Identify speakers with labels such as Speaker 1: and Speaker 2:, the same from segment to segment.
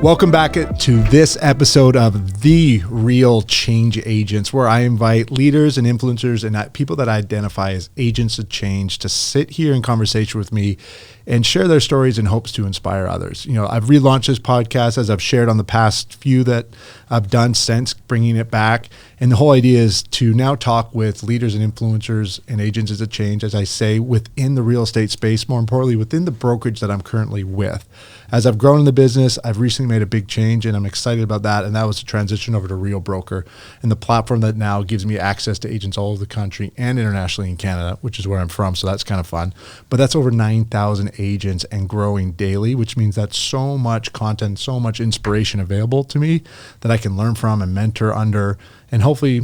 Speaker 1: Welcome back to this episode of The Real Change Agents, where I invite leaders and influencers and people that I identify as agents of change to sit here in conversation with me and share their stories in hopes to inspire others. You know, I've relaunched this podcast, as I've shared on the past few that I've done since bringing it back. And the whole idea is to now talk with leaders and influencers and agents of change, as I say, within the real estate space, more importantly, within the brokerage that I'm currently with. As I've grown in the business, I've recently made a big change, and I'm excited about that. And that was to transition over to Real Broker, and the platform that now gives me access to agents all over the country and internationally in Canada, which is where I'm from. So that's kind of fun. But that's over 9,000 agents and growing daily, which means that's so much content, so much inspiration available to me that I can learn from and mentor under and hopefully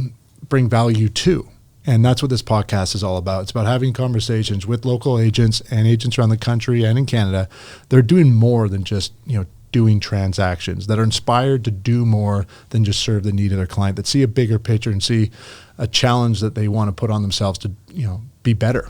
Speaker 1: bring value to. And that's what this podcast is all about. It's about having conversations with local agents and agents around the country and in Canada. They're doing more than just, doing transactions, that are inspired to do more than just serve the need of their client, that see a bigger picture and see a challenge that they want to put on themselves to, be better.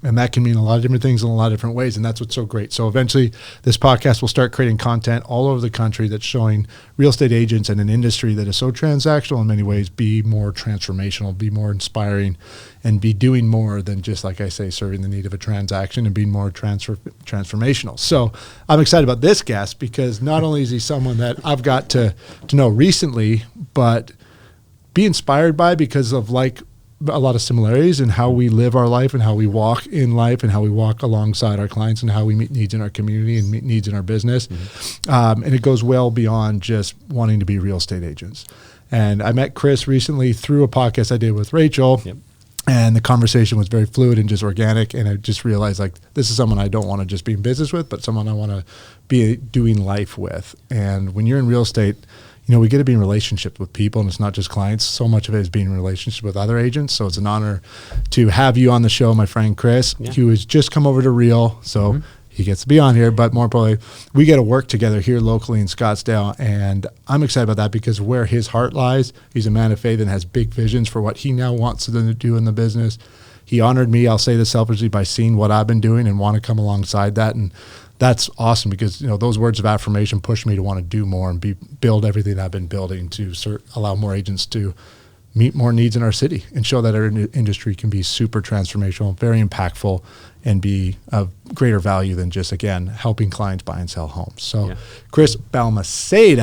Speaker 1: And that can mean a lot of different things in a lot of different ways. And that's what's so great. So eventually this podcast will start creating content all over the country that's showing real estate agents and an industry that is so transactional in many ways be more transformational, be more inspiring, and be doing more than just, like I say, serving the need of a transaction and being more transformational. So I'm excited about this guest because not only is he someone that I've got to know recently, but be inspired by because of a lot of similarities in how we live our life and how we walk in life and how we walk alongside our clients and how we meet needs in our community and meet needs in our business. Mm-hmm. And it goes well beyond just wanting to be real estate agents. And I met Chris recently through a podcast I did with Rachel. Yep. And the conversation was very fluid and just organic. And I just realized this is someone I don't want to just be in business with, but someone I want to be doing life with. And when you're in real estate, we get to be in relationship with people, and it's not just clients. So much of it is being in relationship with other agents. So it's an honor to have you on the show, my friend Chris, who has just come over to Real. So he gets to be on here, but more importantly, we get to work together here locally in Scottsdale. And I'm excited about that because where his heart lies, he's a man of faith and has big visions for what he now wants to do in the business. He honored me, I'll say this selfishly, by seeing what I've been doing and want to come alongside that. And that's awesome because, those words of affirmation push me to want to do more and build everything I've been building to allow more agents to meet more needs in our city and show that our industry can be super transformational, very impactful, and be of greater value than just, again, helping clients buy and sell homes. So Chris Balmaceda.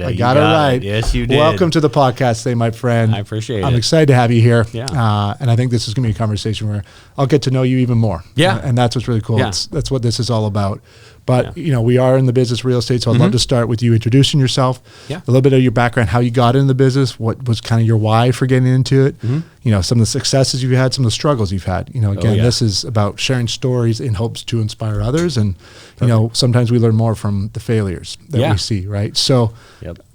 Speaker 1: I got it right.
Speaker 2: Yes, you did.
Speaker 1: Welcome to the podcast today, my friend.
Speaker 2: I appreciate it.
Speaker 1: I'm excited to have you here.
Speaker 2: Yeah.
Speaker 1: And I think this is going to be a conversation where I'll get to know you even more.
Speaker 2: Yeah.
Speaker 1: And that's what's really cool.
Speaker 2: Yeah.
Speaker 1: That's what this is all about. But, we are in the business of real estate, so I'd love to start with you introducing yourself, a little bit of your background, how you got into the business, what was kind of your why for getting into it, some of the successes you've had, some of the struggles you've had. This is about sharing stories in hopes to inspire others. And, sometimes we learn more from the failures that we see, right? So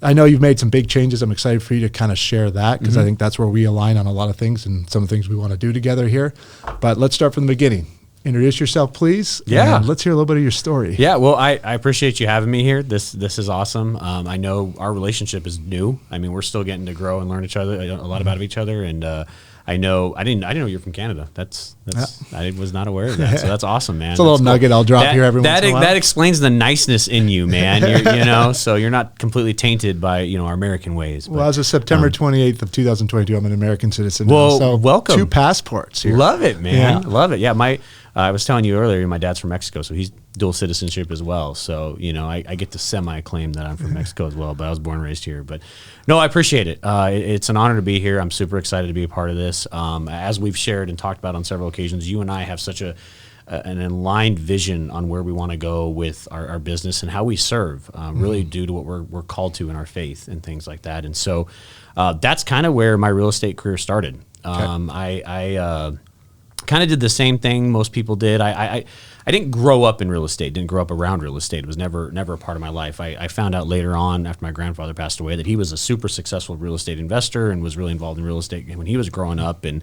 Speaker 1: I know you've made some big changes. I'm excited for you to kind of share that because I think that's where we align on a lot of things and some of the things we want to do together here. But let's start from the beginning. Introduce yourself, please.
Speaker 2: Yeah.
Speaker 1: And let's hear a little bit of your story.
Speaker 2: Yeah. Well, I appreciate you having me here. This is awesome. I know our relationship is new. I mean, we're still getting to grow and learn a lot about each other. And I didn't know you're from Canada. I was not aware of that. So that's awesome, man.
Speaker 1: It's a little nugget I'll drop here every once in a while.
Speaker 2: That explains the niceness in you, man. So you're not completely tainted by, our American ways. But,
Speaker 1: well, as of September 28th of 2022, I'm an American citizen.
Speaker 2: Well,
Speaker 1: now, so
Speaker 2: welcome.
Speaker 1: 2 passports here.
Speaker 2: Love it, man. Yeah. Love it. Yeah. I was telling you earlier, my dad's from Mexico, so he's dual citizenship as well. So, I get to semi-claim that I'm from Mexico as well, but I was born and raised here. But no, I appreciate it. It's an honor to be here. I'm super excited to be a part of this. As we've shared and talked about on several occasions, you and I have such an aligned vision on where we want to go with our business and how we serve, really due to what we're called to in our faith and things like that. And so that's kind of where my real estate career started. I kind of did the same thing most people did. I didn't grow up in real estate, didn't grow up around real estate. It was never a part of my life. I found out later on after my grandfather passed away that he was a super successful real estate investor and was really involved in real estate when he was growing up. And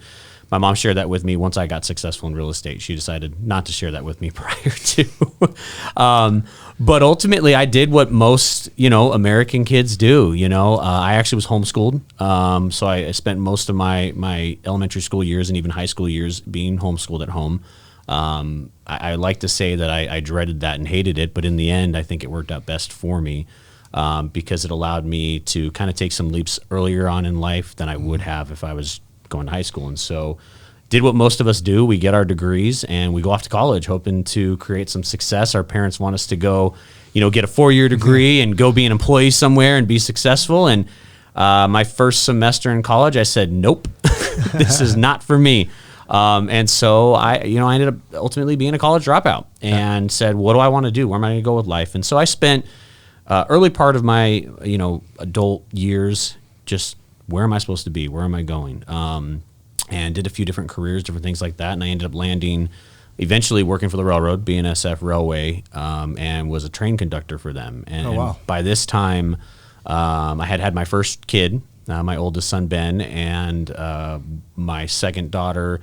Speaker 2: my mom shared that with me. Once I got successful in real estate, she decided not to share that with me prior to. But ultimately, I did what most, American kids do. I actually was homeschooled. So I spent most of my elementary school years and even high school years being homeschooled at home. I like to say that I dreaded that and hated it, but in the end, I think it worked out best for me. because it allowed me to kind of take some leaps earlier on in life than I would have if I was going to high school. And so did what most of us do. We get our degrees and we go off to college hoping to create some success. Our parents want us to go, get a 4-year degree and go be an employee somewhere and be successful. And my first semester in college, I said, nope, this is not for me. And so I ended up ultimately being a college dropout and said, what do I want to do? Where am I going to go with life? And so I spent early part of my, adult years, just where am I supposed to be? Where am I going? And did a few different careers, different things like that. And I ended up landing, eventually working for the railroad, BNSF Railway, and was a train conductor for them. And, and by this time, I had my first kid, my oldest son, Ben, and my second daughter,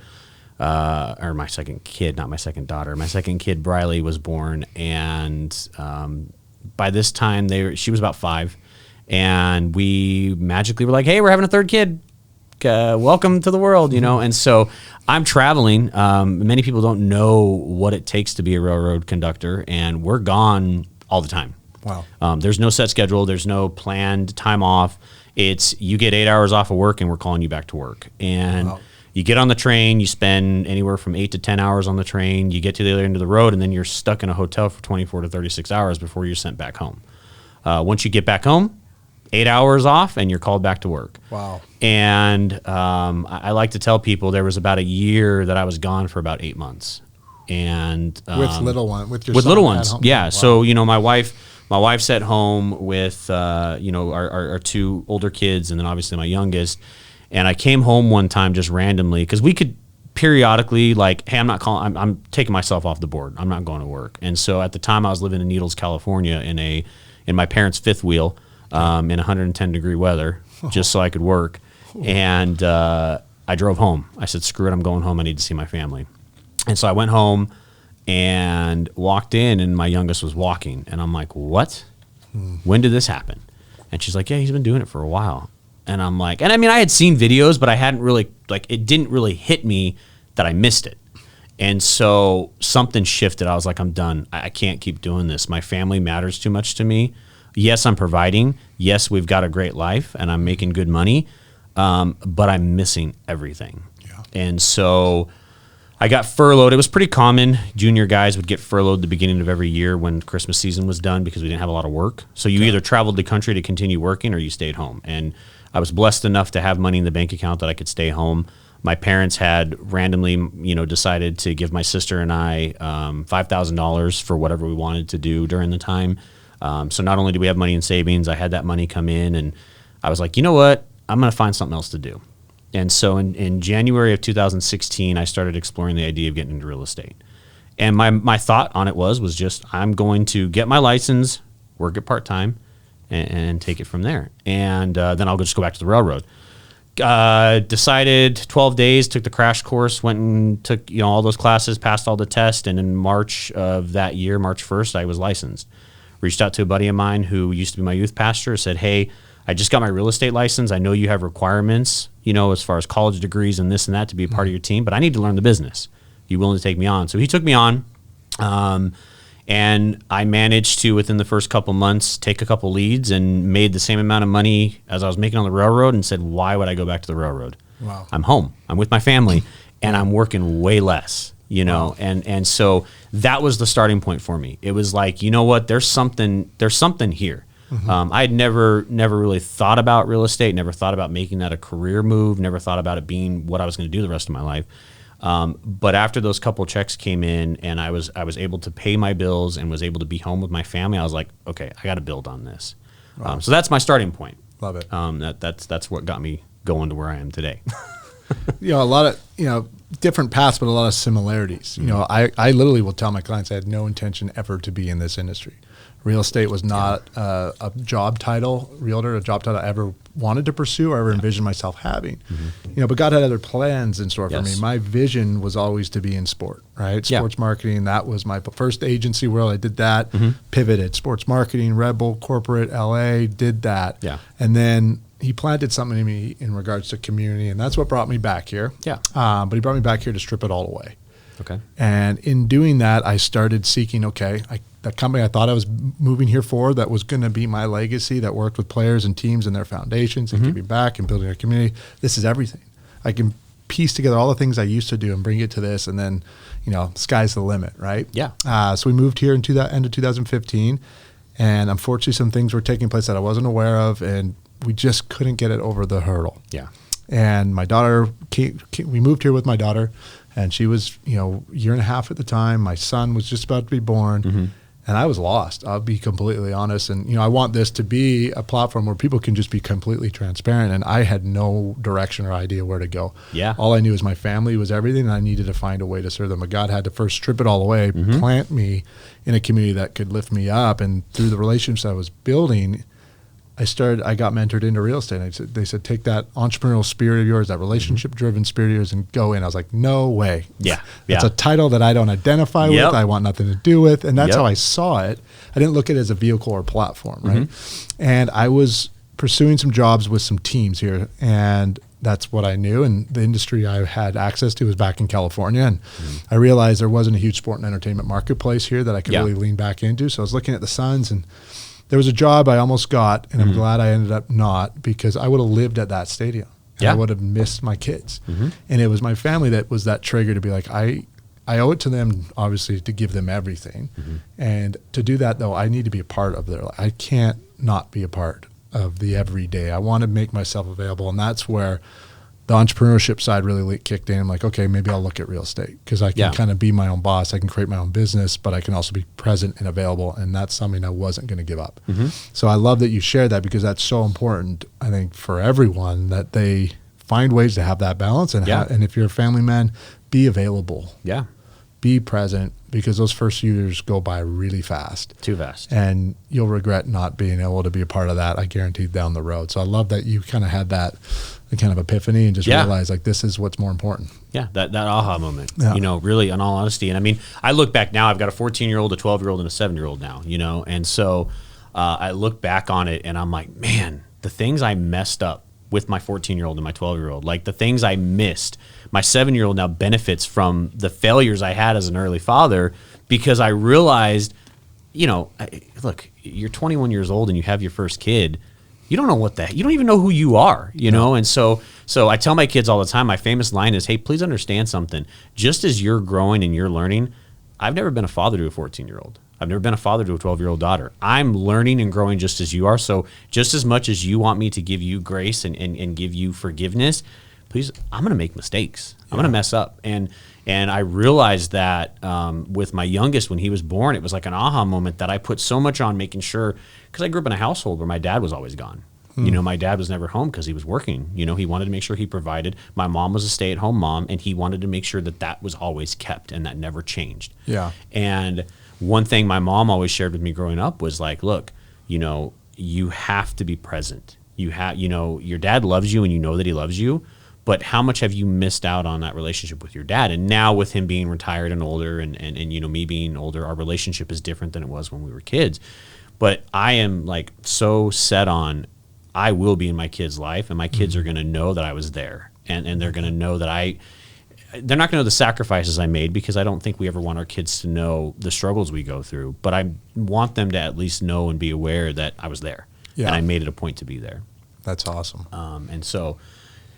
Speaker 2: or my second kid, not my second daughter, my second kid, Briley, was born. And by this time, she was about 5. And we magically were like, hey, we're having a third kid. Welcome to the world, And so I'm traveling. Many people don't know what it takes to be a railroad conductor, and we're gone all the time.
Speaker 1: Wow.
Speaker 2: There's no set schedule. There's no planned time off. It's you get 8 hours off of work and we're calling you back to work. And you get on the train, you spend anywhere from 8 to 10 hours on the train. You get to the other end of the road and then you're stuck in a hotel for 24 to 36 hours before you're sent back home. Once you get back home, 8 hours off and you're called back to work.
Speaker 1: Wow.
Speaker 2: And I like to tell people there was about a year that I was gone for about 8 months. And
Speaker 1: with little ones.
Speaker 2: Yeah.
Speaker 1: Wow.
Speaker 2: So, my wife's at home with, our 2 older kids and then obviously my youngest. And I came home one time just randomly because we could periodically hey, I'm taking myself off the board. I'm not going to work. And so at the time I was living in Needles, California in my parents' fifth wheel in 110-degree weather just so I could work. And I drove home. I said, screw it, I'm going home. I need to see my family. And so I went home and walked in, and my youngest was walking. And I'm like, what? When did this happen? And she's like, yeah, he's been doing it for a while. And I'm like, I had seen videos, but I hadn't really, it didn't really hit me that I missed it. And so something shifted. I was like, I'm done. I can't keep doing this. My family matters too much to me. Yes, I'm providing. Yes, we've got a great life, and I'm making good money, but I'm missing everything. Yeah. And so I got furloughed. It was pretty common. Junior guys would get furloughed the beginning of every year when Christmas season was done because we didn't have a lot of work. So you either traveled the country to continue working or you stayed home. And I was blessed enough to have money in the bank account that I could stay home. My parents had randomly, decided to give my sister and I $5,000 for whatever we wanted to do during the time. So not only do we have money in savings, I had that money come in, and I was like, you know what? I'm going to find something else to do. And so in January of 2016, I started exploring the idea of getting into real estate. And my thought on it was just, I'm going to get my license, work it part-time, and take it from there. And then I'll just go back to the railroad. Decided 12 days, took the crash course, went and took all those classes, passed all the tests, and in March of that year, March 1st, I was licensed. Reached out to a buddy of mine who used to be my youth pastor, said, hey, I just got my real estate license. I know you have requirements, as far as college degrees and this and that to be a part of your team, but I need to learn the business. Are you willing to take me on? So he took me on, and I managed to, within the first couple months, take a couple leads and made the same amount of money as I was making on the railroad, and said, why would I go back to the railroad? Wow. I'm home. I'm with my family, and I'm working way less. Wow. And so that was the starting point for me. It was like, you know what, there's something here. Mm-hmm. I had never really thought about real estate, never thought about making that a career move, never thought about it being what I was going to do the rest of my life. But after those couple checks came in and I was able to pay my bills and was able to be home with my family, I was like, okay, I got to build on this. Wow. So that's my starting point.
Speaker 1: Love it.
Speaker 2: That's what got me going to where I am today.
Speaker 1: A lot of, different paths, but a lot of similarities. Mm-hmm. I literally will tell my clients I had no intention ever to be in this industry. Real estate was not a job title, realtor, a job title I ever wanted to pursue or ever envisioned myself having. Mm-hmm. But God had other plans in store for me. My vision was always to be in sport, right? Sports marketing, that was my first agency world. I did that, pivoted, sports marketing, Red Bull, corporate, LA, did that. Yeah. And then he planted something in me in regards to community, and that's what brought me back here. Yeah. But he brought me back here to strip it all away. Okay. And in doing that, I started seeking, the company I thought I was moving here for, that was going to be my legacy, that worked with players and teams and their foundations and giving back and building a community. This is everything. I can piece together all the things I used to do and bring it to this, and then, sky's the limit, right?
Speaker 2: Yeah.
Speaker 1: So we moved here in end of 2015, and unfortunately some things were taking place that I wasn't aware of, and we just couldn't get it over the hurdle.
Speaker 2: Yeah.
Speaker 1: And my daughter we moved here with my daughter, and she was, a year and a half at the time. My son was just about to be born. And I was lost. I'll be completely honest. And, I want this to be a platform where people can just be completely transparent. And I had no direction or idea where to go.
Speaker 2: Yeah.
Speaker 1: All I knew is my family was everything, and I needed to find a way to serve them. But God had to first strip it all away, plant me in a community that could lift me up. And through the relationships I was building, I got mentored into real estate. They said, take that entrepreneurial spirit of yours, that relationship-driven spirit of yours, and go in. I was like, no way.
Speaker 2: Yeah.
Speaker 1: It's a title that I don't identify with. I want nothing to do with. And that's how I saw it. I didn't look at it as a vehicle or a platform, right? And I was pursuing some jobs with some teams here, and that's what I knew. And the industry I had access to was back in California. And I realized there wasn't a huge sport and entertainment marketplace here that I could really lean back into. So I was looking at the Suns, and there was a job I almost got, and I'm glad I ended up not, because I would have lived at that stadium. And I would have missed my kids. And it was my family that was that trigger to be like, I owe it to them, obviously, to give them everything. And to do that, though, I need to be a part of their life. I can't not be a part of the everyday. I want to make myself available, and that's where the entrepreneurship side really kicked in. I'm like, okay, maybe I'll look at real estate, because I can kind of be my own boss. I can create my own business, but I can also be present and available, and that's something I wasn't going to give up. So I love that you share that, because that's so important, I think, for everyone, that they find ways to have that balance. And, and if you're a family man, be available.
Speaker 2: Yeah.
Speaker 1: Be present, because those first years go by really fast.
Speaker 2: Too fast.
Speaker 1: And you'll regret not being able to be a part of that, I guarantee, down the road. So I love that you kind of had that kind of epiphany and just realized, like, this is what's more important.
Speaker 2: Yeah, that aha moment, really, in all honesty. And I mean, I look back now, I've got a 14-year-old, a 12-year-old, and a 7-year-old now, and so I look back on it and I'm like, man, the things I messed up with my 14-year-old and my 12-year-old, like the things I missed, my 7-year-old now benefits from the failures I had as an early father, because I realized, look, you're 21 years old and you have your first kid. You don't know you don't even know who you are, know? And so I tell my kids all the time, my famous line is, hey, please understand something. Just as you're growing and you're learning, I've never been a father to a 14-year-old. I've never been a father to a 12-year-old daughter. I'm learning and growing just as you are. So just as much as you want me to give you grace and give you forgiveness, please, I'm going to make mistakes. I'm going to mess up. And I realized that with my youngest, when he was born, it was like an aha moment that I put so much on making sure, because I grew up in a household where my dad was always gone. My dad was never home because he was working. He wanted to make sure he provided. My mom was a stay-at-home mom, and he wanted to make sure that was always kept and that never changed. Yeah. And one thing my mom always shared with me growing up was like, look, you have to be present. You have, your dad loves you and you know that he loves you, but how much have you missed out on that relationship with your dad? And now with him being retired and older and me being older, our relationship is different than it was when we were kids. But I am like so set on, I will be in my kid's life, and my kids are going to know that I was there, and they're going to know that they're not going to know the sacrifices I made, because I don't think we ever want our kids to know the struggles we go through, but I want them to at least know and be aware that I was there, and I made it a point to be there.
Speaker 1: That's awesome.
Speaker 2: And so,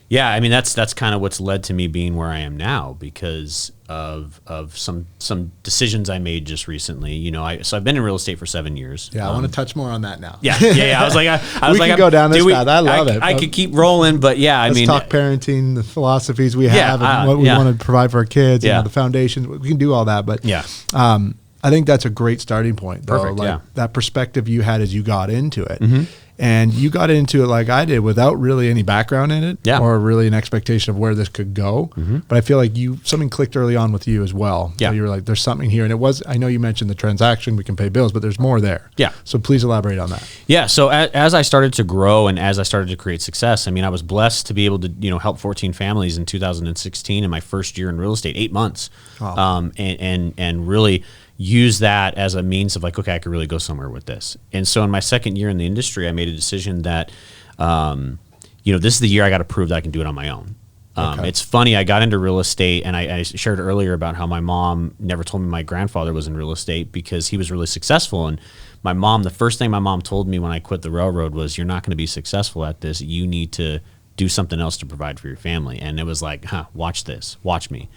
Speaker 2: yeah, I mean, that's kind of what's led to me being where I am now, because of some decisions I made just recently. So I've been in real estate for 7 years.
Speaker 1: Yeah, I want to touch more on that now.
Speaker 2: Yeah. I was like,
Speaker 1: we could go down this path. I love it.
Speaker 2: I could keep rolling, but yeah,
Speaker 1: let's talk parenting, the philosophies we have, and what we want to provide for our kids, the foundations. We can do all that, but I think that's a great starting point, though.
Speaker 2: Perfect,
Speaker 1: that perspective you had as you got into it. And you got into it like I did, without really any background in it, or really an expectation of where this could go. But I feel like something clicked early on with you as well. Yeah. You were like, there's something here. And I know you mentioned the transaction, we can pay bills, but there's more there. Yeah. So please elaborate on that.
Speaker 2: Yeah. So as I started to grow and as I started to create success, I mean, I was blessed to be able to, help 14 families in 2016 in my first year in real estate, 8 months. Wow. And really use that as a means of like, okay, I could really go somewhere with this. And so in my second year in the industry, I made a decision that, this is the year I got to prove that I can do it on my own.
Speaker 1: Okay.
Speaker 2: It's funny, I got into real estate, and I shared earlier about how my mom never told me my grandfather was in real estate because he was really successful. And my mom, the first thing my mom told me when I quit the railroad was, you're not going to be successful at this. You need to do something else to provide for your family. And it was like, watch this, watch me.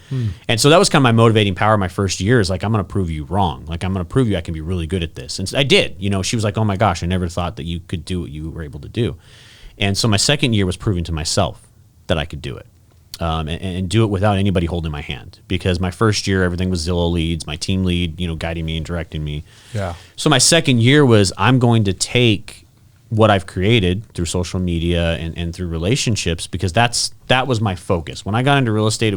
Speaker 2: And so that was kind of my motivating power my first year, is like, I'm going to prove you wrong. Like, I'm going to prove you I can be really good at this. And I did. She was like, oh my gosh, I never thought that you could do what you were able to do. And so my second year was proving to myself that I could do it. And do it without anybody holding my hand, because my first year, everything was Zillow leads, my team lead, guiding me and directing me.
Speaker 1: Yeah.
Speaker 2: So my second year was, I'm going to take what I've created through social media and through relationships, because that was my focus. When I got into real estate,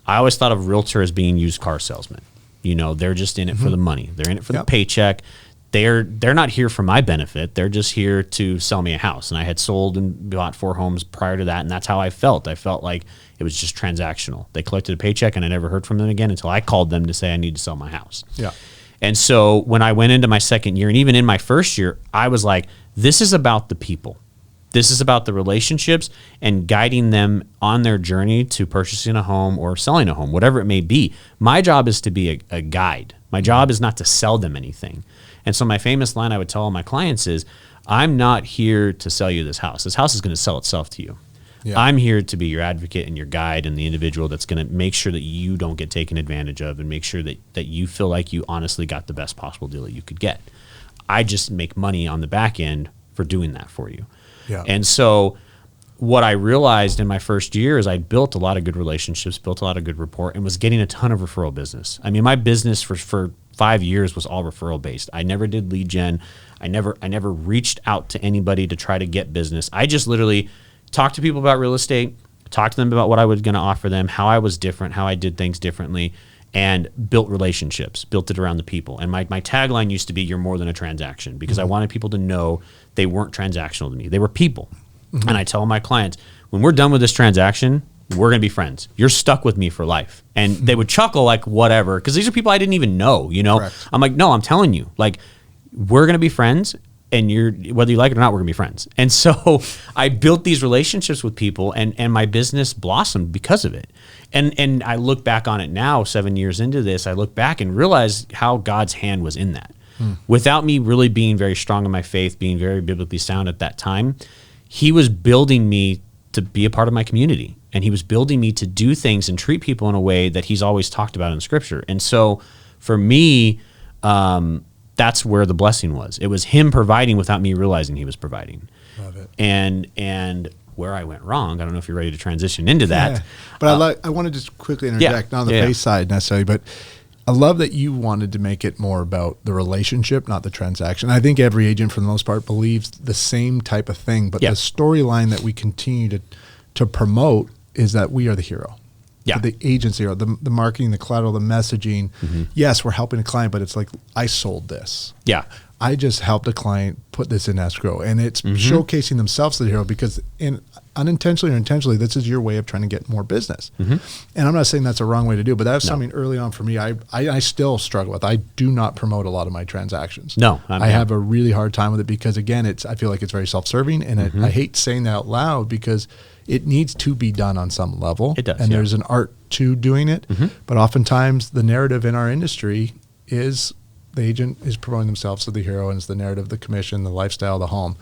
Speaker 2: I always thought of realtor as being used car salesmen. They're just in it for the money. They're in it for the paycheck. They're not here for my benefit. They're just here to sell me a house. And I had sold and bought 4 homes prior to that, and that's how I felt. I felt like it was just transactional. They collected a paycheck, and I never heard from them again until I called them to say I need to sell my house.
Speaker 1: Yeah.
Speaker 2: And so when I went into my second year, and even in my first year, I was like, this is about the people. This is about the relationships and guiding them on their journey to purchasing a home or selling a home, whatever it may be. My job is to be a guide. My job is not to sell them anything. And so my famous line I would tell all my clients is, I'm not here to sell you this house. This house is going to sell itself to you. Yeah. I'm here to be your advocate and your guide and the individual that's going to make sure that you don't get taken advantage of, and make sure that you feel like you honestly got the best possible deal that you could get. I just make money on the back end for doing that for you.
Speaker 1: Yeah.
Speaker 2: And so what I realized in my first year is I built a lot of good relationships, built a lot of good rapport, and was getting a ton of referral business. I mean, my business for 5 years was all referral based. I never did lead gen. I never reached out to anybody to try to get business. I just literally talked to people about real estate, talked to them about what I was going to offer them, how I was different, how I did things differently, and built relationships, built it around the people. And my tagline used to be, you're more than a transaction, because I wanted people to know they weren't transactional to me. They were people. And I tell my clients, when we're done with this transaction, we're going to be friends. You're stuck with me for life. And they would chuckle like, whatever, because these are people I didn't even know, Correct. I'm like, no, I'm telling you, like, we're going to be friends, and whether you like it or not, we're going to be friends. And so I built these relationships with people, and my business blossomed because of it. And I look back on it now, 7 years into this, I look back and realize how God's hand was in that. Without me really being very strong in my faith, being very biblically sound at that time, He was building me to be a part of my community. And He was building me to do things and treat people in a way that He's always talked about in Scripture. And so for me, that's where the blessing was. It was Him providing without me realizing He was providing.
Speaker 1: Love it.
Speaker 2: And where I went wrong, I don't know if you're ready to transition into that.
Speaker 1: Yeah. But I want to just quickly interject, not on the face side necessarily, but I love that you wanted to make it more about the relationship, not the transaction. I think every agent, for the most part, believes the same type of thing, but the storyline that we continue to promote is that we are the hero. Yeah. The agent's hero, the marketing, the collateral, the messaging. Yes, we're helping a client, but it's like, I sold this. Yeah. I just helped a client put this in escrow, and it's showcasing themselves as the hero, because unintentionally or intentionally, this is your way of trying to get more business. And I'm not saying that's a wrong way to do it, but that's something early on for me I still struggle with. I do not promote a lot of my transactions. No. I have a really hard time with it, because again, I feel like it's very self-serving, and I hate saying that out loud, because it needs to be done on some level. It does. And there's an art to doing it. But oftentimes the narrative in our industry is the agent is promoting themselves as the hero, and it's the narrative, the commission, the lifestyle, the home.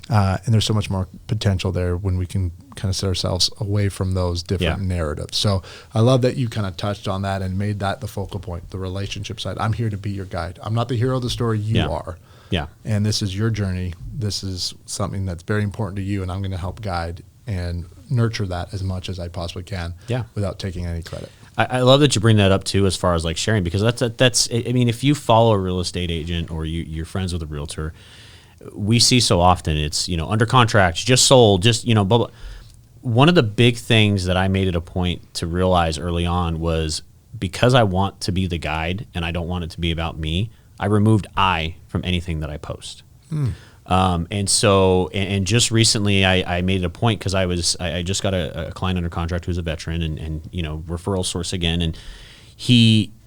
Speaker 1: And there's so much more potential there when we can kind of set ourselves away from those different narratives. So I love that you kind of touched on that and made that the focal point, the relationship side. I'm here to be your guide. I'm not the hero of the story. You are. Yeah. And this is your journey. This is something that's very important to you, and I'm going to help guide and nurture that as much as I possibly can without taking any credit.
Speaker 2: I love that you bring that up too, as far as like sharing, because that's I mean, if you follow a real estate agent or you're friends with a realtor, we see so often it's, under contract, just sold, just, blah, blah. One of the big things that I made it a point to realize early on was, because I want to be the guide and I don't want it to be about me, I removed I from anything that I post. And so, and just recently I made it a point, because I just got a client under contract who's a veteran and referral source again. And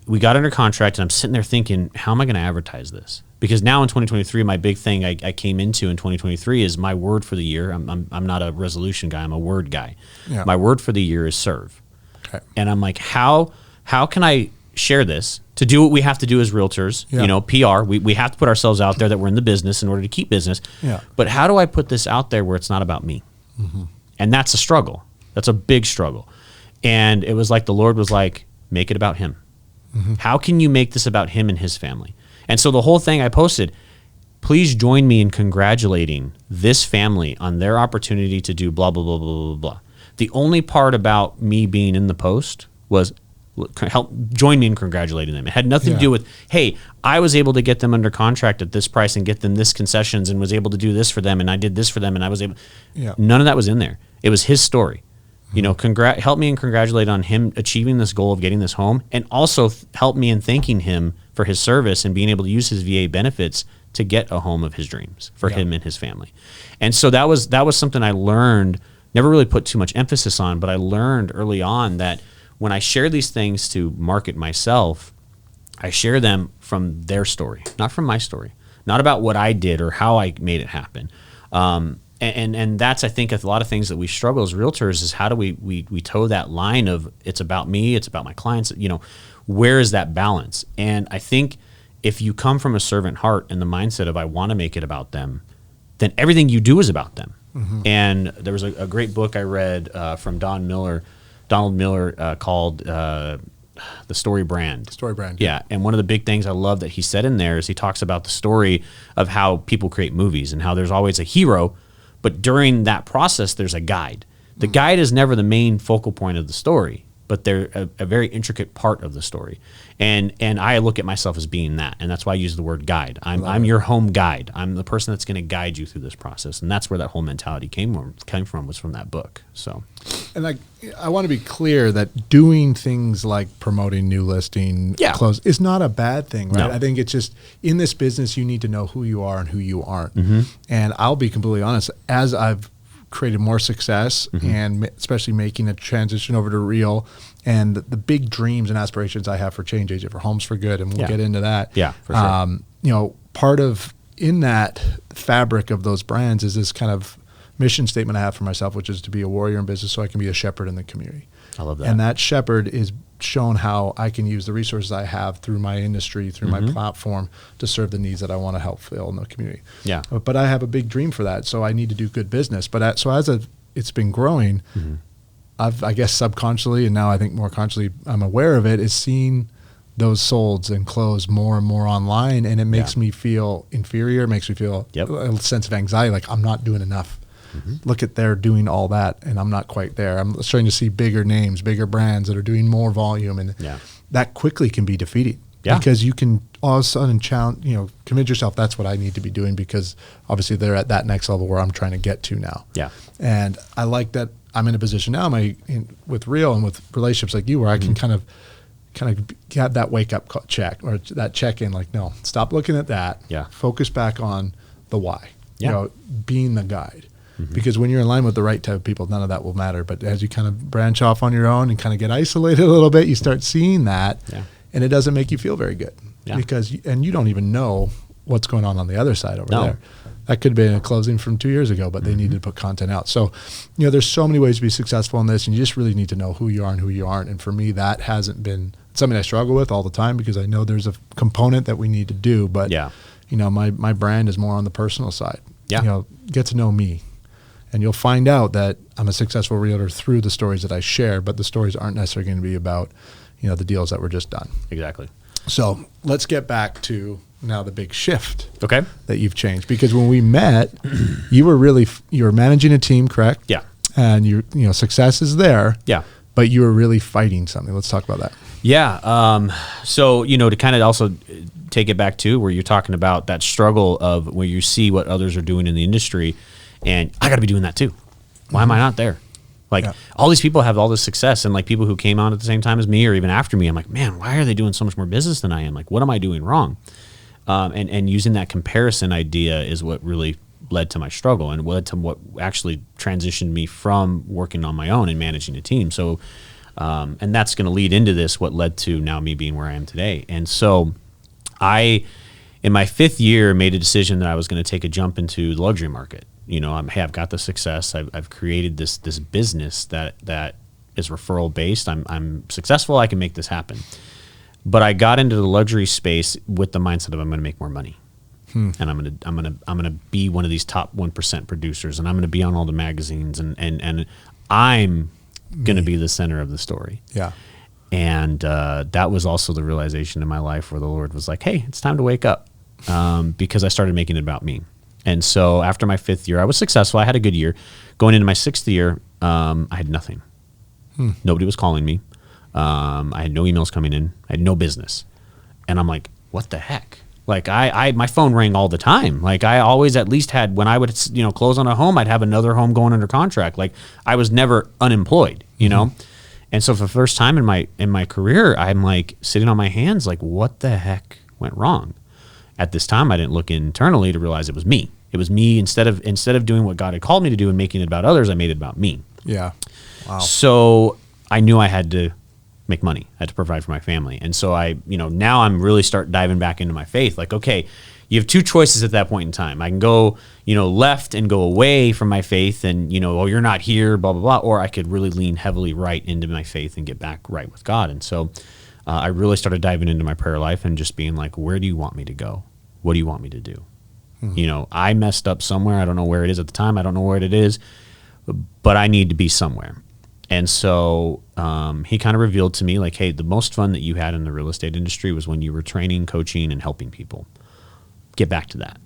Speaker 2: we got under contract, and I'm sitting there thinking, how am I going to advertise this? Because now in 2023, my big thing I came into in 2023 is my word for the year. I'm not a resolution guy. I'm a word guy.
Speaker 1: Yeah.
Speaker 2: My word for the year is serve.
Speaker 1: Okay.
Speaker 2: And I'm like, how can I share this to do what we have to do as realtors?
Speaker 1: Yeah.
Speaker 2: You know, PR. We have to put ourselves out there that we're in the business in order to keep business.
Speaker 1: Yeah.
Speaker 2: But how do I put this out there where it's not about me? Mm-hmm. And that's a struggle. That's a big struggle. And it was like the Lord was like, make it about him. Mm-hmm. How can you make this about him and his family? And so the whole thing I posted, please join me in congratulating this family on their opportunity to do blah, blah, blah, blah, blah, blah. The only part about me being in the post was join me in congratulating them. It had nothing to do with, hey, I was able to get them under contract at this price and get them this concessions and was able to do this for them and I did this for them and I was able.
Speaker 1: Yeah.
Speaker 2: None of that was in there. It was his story. You know, help me and congratulate on him achieving this goal of getting this home, and also help me in thanking him for his service and being able to use his VA benefits to get a home of his dreams for him and his family. And so that was something I learned, never really put too much emphasis on, but I learned early on that when I share these things to market myself, I share them from their story, not from my story, not about what I did or how I made it happen. And that's, I think, a lot of things that we struggle as realtors is how do we toe that line of it's about me, it's about my clients, you know, where is that balance? And I think if you come from a servant heart and the mindset of I want to make it about them, then everything you do is about them. Mm-hmm. And there was a great book I read from Donald Miller called The Story Brand.
Speaker 1: Story Brand.
Speaker 2: Yeah. And one of the big things I love that he said in there is he talks about the story of how people create movies and how there's always a hero, but during that process, there's a guide. The guide is never the main focal point of the story, but they're a very intricate part of the story. And I look at myself as being that, and that's why I use the word guide. I'm your home guide. I'm the person that's going to guide you through this process, and that's where that whole mentality came from was from that book. So,
Speaker 1: and I want to be clear that doing things like promoting new listing, close, is not a bad thing, right?
Speaker 2: No.
Speaker 1: I think it's just in this business, you need to know who you are and who you aren't.
Speaker 2: Mm-hmm.
Speaker 1: And I'll be completely honest, as I've created more success and especially making a transition over to real and the big dreams and aspirations I have for Change Agent, for Homes for Good, and we'll get into that.
Speaker 2: Yeah, for sure.
Speaker 1: You know, part of in that fabric of those brands is this kind of mission statement I have for myself, which is to be a warrior in business so I can be a shepherd in the community.
Speaker 2: I love that.
Speaker 1: And that shepherd is shown how I can use the resources I have through my industry, through my platform to serve the needs that I want to help fill in the community.
Speaker 2: Yeah.
Speaker 1: But I have a big dream for that, so I need to do good business. But so as it's been growing, I guess subconsciously, and now I think more consciously I'm aware of it, is seeing those solds and close more and more online, and it makes me feel inferior, it makes me feel a sense of anxiety, like I'm not doing enough. Look at they're doing all that, and I'm not quite there. I'm starting to see bigger names, bigger brands that are doing more volume, and that quickly can be defeating. Because you can all of a sudden convince yourself that's what I need to be doing, because obviously they're at that next level where I'm trying to get to now. Yeah. And I like that I'm in a position now with real and with relationships like you where I can kind of have that wake up check or that check in, like, no, stop looking at that. Focus back on the why. You know, being the guide. Because when you're in line with the right type of people, none of that will matter. But as you kind of branch off on your own and kind of get isolated a little bit, you start seeing that, and it doesn't make you feel very good. Because you don't even know what's going on the other side over there. That could have been a closing from 2 years ago, but they needed to put content out. So, there's so many ways to be successful in this, and you just really need to know who you are and who you aren't. And for me, that hasn't been something I struggle with all the time, because I know there's a component that we need to do. But, my brand is more on the personal side. Get to know me. And you'll find out that I'm a successful realtor through the stories that I share, but the stories aren't necessarily going to be about, the deals that were just done.
Speaker 2: Exactly.
Speaker 1: So let's get back to now the big shift that you've changed. Because when we met, you were managing a team, correct?
Speaker 2: Yeah.
Speaker 1: And success is there.
Speaker 2: Yeah.
Speaker 1: But you were really fighting something. Let's talk about that.
Speaker 2: Yeah. So, to kind of also take it back to where you're talking about that struggle of where you see what others are doing in the industry, and I got to be doing that too. Why am I not there? Like all these people have all this success, and like people who came on at the same time as me or even after me, I'm like, man, why are they doing so much more business than I am? Like, what am I doing wrong? And using that comparison idea is what really led to my struggle and led to what actually transitioned me from working on my own and managing a team. So, and that's going to lead into this, what led to now me being where I am today. And so in in my 5th year, made a decision that I was going to take a jump into the luxury market. You know, I've got the success. I've created this business that is referral based. I'm successful. I can make this happen. But I got into the luxury space with the mindset of I'm going to make more money, and I'm gonna be one of these top 1% producers, and I'm going to be on all the magazines, and I'm going to be the center of the story.
Speaker 1: Yeah.
Speaker 2: And that was also the realization in my life where the Lord was like, "Hey, it's time to wake up," because I started making it about me. And so after my 5th year, I was successful. I had a good year. Going into my 6th year, I had nothing. Nobody was calling me. I had no emails coming in. I had no business. And I'm like, what the heck? Like my phone rang all the time. Like I always at least had, when I would, close on a home, I'd have another home going under contract. Like I was never unemployed, you know? And so for the first time in my career, I'm like sitting on my hands, like what the heck went wrong? At this time, I didn't look internally to realize it was me. It was me. Instead of doing what God had called me to do and making it about others, I made it about me.
Speaker 1: Yeah. Wow.
Speaker 2: So I knew I had to make money. I had to provide for my family. And so now I'm really start diving back into my faith. Like, okay, you have 2 choices at that point in time. I can go, left and go away from my faith and, you're not here, blah, blah, blah. Or I could really lean heavily right into my faith and get back right with God. And so I really started diving into my prayer life and just being like, where do you want me to go? What do you want me to do? I messed up somewhere. I don't know where it is at the time. I don't know where it is, but I need to be somewhere. And so he kind of revealed to me like, hey, the most fun that you had in the real estate industry was when you were training, coaching, and helping people. Get back to that.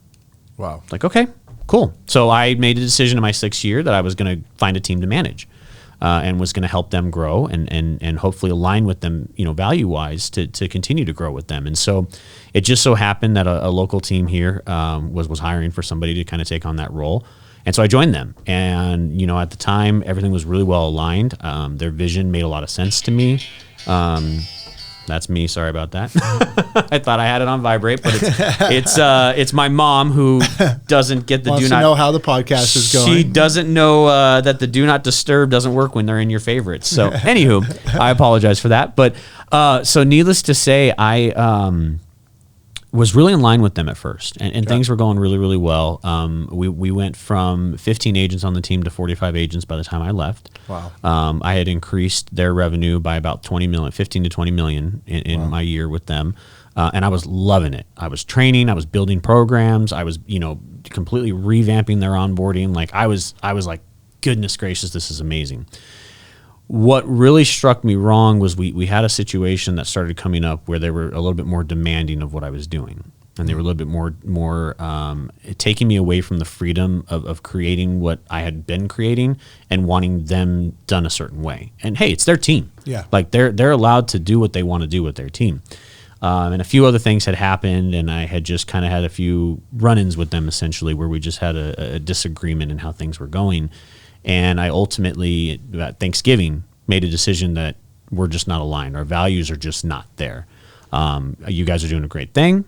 Speaker 1: Wow.
Speaker 2: Like, okay, cool. So I made a decision in my 6th year that I was going to find a team to manage and was going to help them grow and hopefully align with them, value-wise to continue to grow with them. And so it just so happened that a local team here was hiring for somebody to kind of take on that role. And so I joined them. And, at the time, everything was really well aligned. Their vision made a lot of sense to me. That's me. Sorry about that. I thought I had it on vibrate, but it's my mom who doesn't get the
Speaker 1: Wants
Speaker 2: do
Speaker 1: to
Speaker 2: not
Speaker 1: know how the podcast is going.
Speaker 2: She doesn't know that the do not disturb doesn't work when they're in your favorites. So anywho, I apologize for that. But so needless to say, I was really in line with them at first, and things were going really, really well. We went from 15 agents on the team to 45 agents by the time I left.
Speaker 1: Wow.
Speaker 2: I had increased their revenue by about 20 million, 15 to 20 million in my year with them. And I was loving it. I was training, I was building programs. I was, completely revamping their onboarding. Like I was like, goodness gracious, this is amazing. What really struck me wrong was we had a situation that started coming up where they were a little bit more demanding of what I was doing. And they were a little bit more taking me away from the freedom of creating what I had been creating and wanting them done a certain way. And hey, it's their team.
Speaker 1: Yeah.
Speaker 2: Like they're allowed to do what they want to do with their team. And a few other things had happened, and I had just kind of had a few run-ins with them essentially where we just had a disagreement in how things were going. And I ultimately, at Thanksgiving, made a decision that we're just not aligned. Our values are just not there. You guys are doing a great thing,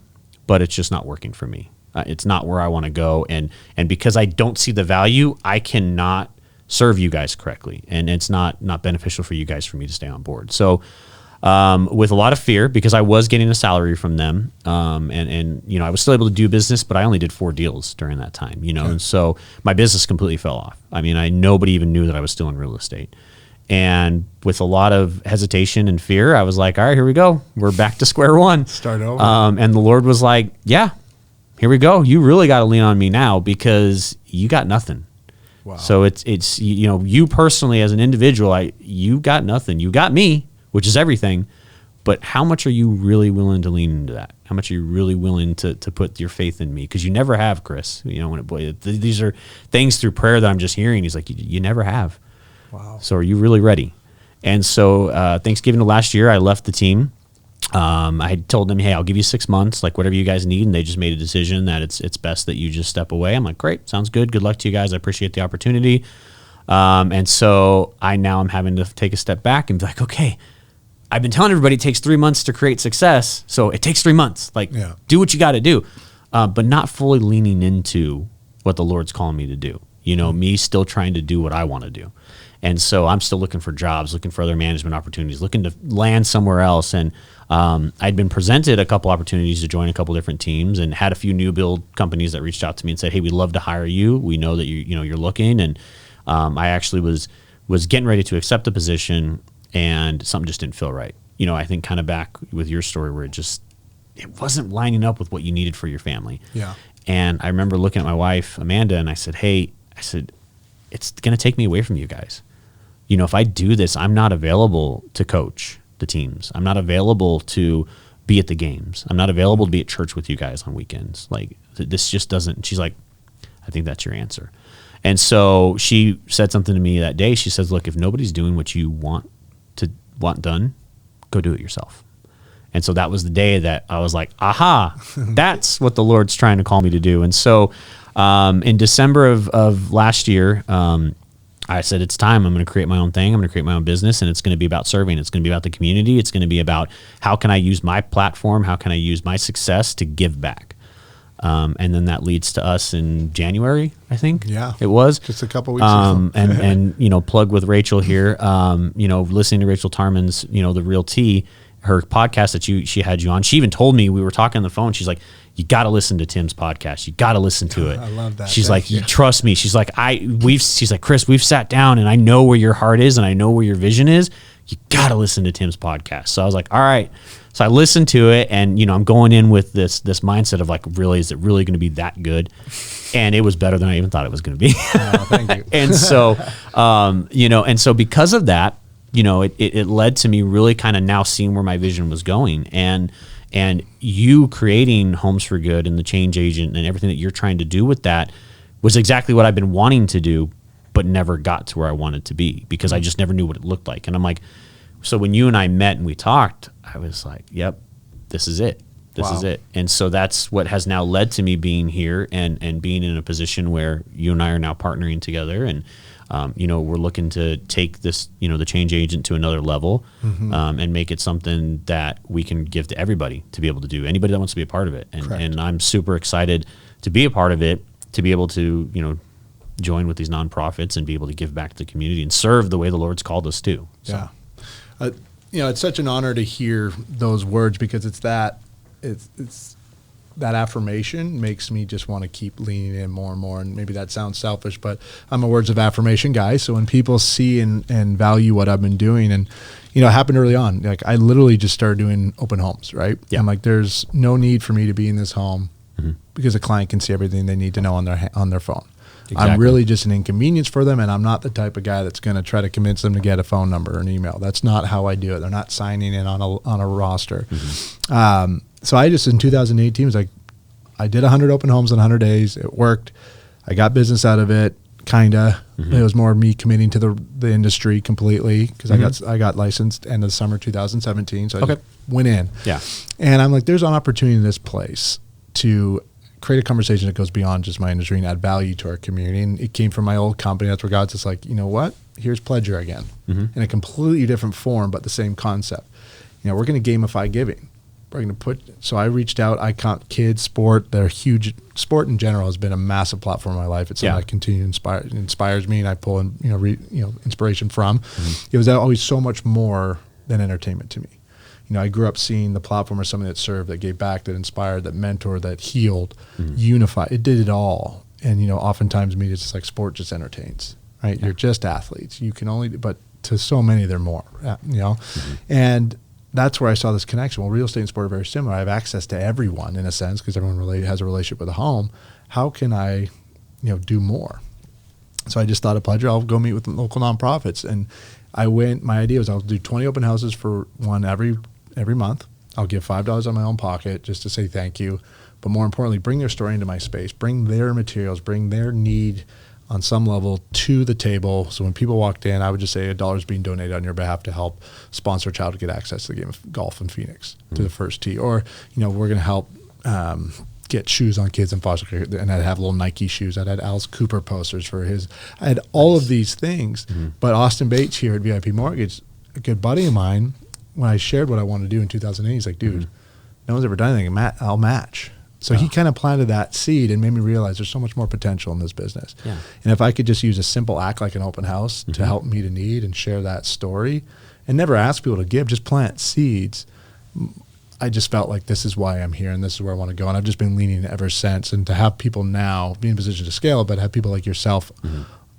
Speaker 2: but it's just not working for me. It's not where I want to go. And because I don't see the value, I cannot serve you guys correctly. And it's not beneficial for you guys for me to stay on board. So with a lot of fear, because I was getting a salary from them, and I was still able to do business, but I only did 4 deals during that time, and so my business completely fell off. I mean, nobody even knew that I was still in real estate. And with a lot of hesitation and fear, I was like, all right, here we go. We're back to square one.
Speaker 1: Start over.
Speaker 2: And the Lord was like, yeah, here we go. You really got to lean on me now because you got nothing.
Speaker 1: Wow.
Speaker 2: So it's you personally as an individual, you got nothing. You got me, which is everything, but how much are you really willing to lean into that? How much are you really willing to put your faith in me? Because you never have, Chris. These are things through prayer that I'm just hearing. He's like, you never have.
Speaker 1: Wow.
Speaker 2: So are you really ready? And so Thanksgiving of last year, I left the team. I had told them, hey, I'll give you 6 months, like whatever you guys need. And they just made a decision that it's best that you just step away. I'm like, great, sounds good. Good luck to you guys. I appreciate the opportunity. And so I'm having to take a step back and be like, okay, I've been telling everybody it takes 3 months to create success. So it takes 3 months. Do what you got to do, but not fully leaning into what the Lord's calling me to do. Me still trying to do what I want to do. And so I'm still looking for jobs, looking for other management opportunities, looking to land somewhere else. And I'd been presented a couple opportunities to join a couple different teams, and had a few new build companies that reached out to me and said, hey, we'd love to hire you. We know that you're looking. And I actually was getting ready to accept the position, and something just didn't feel right. I think kind of back with your story where it wasn't lining up with what you needed for your family.
Speaker 1: Yeah.
Speaker 2: And I remember looking at my wife, Amanda, and I said, it's going to take me away from you guys. If I do this, I'm not available to coach the teams. I'm not available to be at the games. I'm not available to be at church with you guys on weekends. Like, this just doesn't. She's like, I think that's your answer. And so she said something to me that day. She says, look, if nobody's doing what you want done, go do it yourself. And so that was the day that I was like, aha, that's what the Lord's trying to call me to do. And so in December of last year, I said, it's time. I'm going to create my own thing. I'm going to create my own business, and it's going to be about serving. It's going to be about the community. It's going to be about how can I use my platform? How can I use my success to give back? And then that leads to us in January, I think.
Speaker 1: Yeah,
Speaker 2: it was
Speaker 1: just a couple weeks ago.
Speaker 2: and plug with Rachel here. Listening to Rachel Tarman's, The Real Tea, her podcast that she had you on. She even told me, we were talking on the phone. She's like, you got to listen to Tim's podcast. You got to listen to it.
Speaker 1: I love that.
Speaker 2: She's like, you trust me. She's like, she's like, Chris, we've sat down and I know where your heart is and I know where your vision is. You got to listen to Tim's podcast. So I was like, all right. So I listened to it, and I'm going in with this mindset of like, really, is it really going to be that good? And it was better than I even thought it was going to be.
Speaker 1: Thank you.
Speaker 2: And so, and so because of that, it led to me really kind of now seeing where my vision was going, and you creating Homes for Good and the change agent and everything that you're trying to do with that was exactly what I've been wanting to do, but never got to where I wanted to be because I just never knew what it looked like. And I'm like, so when you and I met and we talked, I was like, yep, this is it. This is it. And so that's what has now led to me being here and being in a position where you and I are now partnering together. And, we're looking to take this, the change agent to another level, and make it something that we can give to everybody to be able to do, anybody that wants to be a part of it. And I'm super excited to be a part of it, to be able to, join with these nonprofits and be able to give back to the community and serve the way the Lord's called us to. So.
Speaker 1: Yeah. It's such an honor to hear those words because it's that affirmation makes me just want to keep leaning in more and more. And maybe that sounds selfish, but I'm a words of affirmation guy. So when people see and value what I've been doing, and it happened early on, like I literally just started doing open homes, right? Yeah. I'm like, there's no need for me to be in this home because a client can see everything they need to know on their phone. Exactly. I'm really just an inconvenience for them, and I'm not the type of guy that's going to try to convince them to get a phone number or an email. That's not how I do it. They're not signing in on a roster. So I just, in 2018, was like, I did 100 open homes in 100 days. It worked. I got business out of it, kind of. It was more me committing to the industry completely because I got licensed end of summer 2017. So I just went in. Yeah. And I'm like, there's an opportunity in this place to create a conversation that goes beyond just my industry and add value to our community. And it came from my old company. That's where God's just like, you know what? Here's Pledger again in a completely different form, but the same concept. We're going to gamify giving. We're going to so I reached out. I count kids, sport. They're huge. Sport in general has been a massive platform in my life. It's something that continues inspires me, and I pull in, inspiration from. It was always so much more than entertainment to me. I grew up seeing the platform as something that served, that gave back, that inspired, that mentored, that healed, unified. It did it all. And, oftentimes media is just like sport just entertains, right? Yeah. You're just athletes. You can only, but to so many, they're more, And that's where I saw this connection. Well, real estate and sport are very similar. I have access to everyone in a sense because everyone has a relationship with a home. How can I, do more? So I just thought of Pledger. I'll go meet with local nonprofits. And I went, my idea was I'll do 20 open houses for one every month. I'll give $5 out of my own pocket just to say thank you. But more importantly, bring their story into my space, bring their materials, bring their need on some level to the table. So when people walked in, I would just say $1 is being donated on your behalf to help sponsor a child to get access to the game of golf in Phoenix to the first tee. Or, we're going to help get shoes on kids in foster care. And I'd have little Nike shoes. I'd had Alice Cooper posters for his. I had all of these things. But Austin Bates here at VIP Mortgage, a good buddy of mine, when I shared what I wanted to do in 2008, he's like, dude, no one's ever done anything. I'll match. So he kind of planted that seed and made me realize there's so much more potential in this business.
Speaker 2: Yeah.
Speaker 1: And if I could just use a simple act like an open house to help meet a need and share that story and never ask people to give, just plant seeds, I just felt like this is why I'm here and this is where I want to go. And I've just been leaning ever since. And to have people now be in a position to scale, but have people like yourself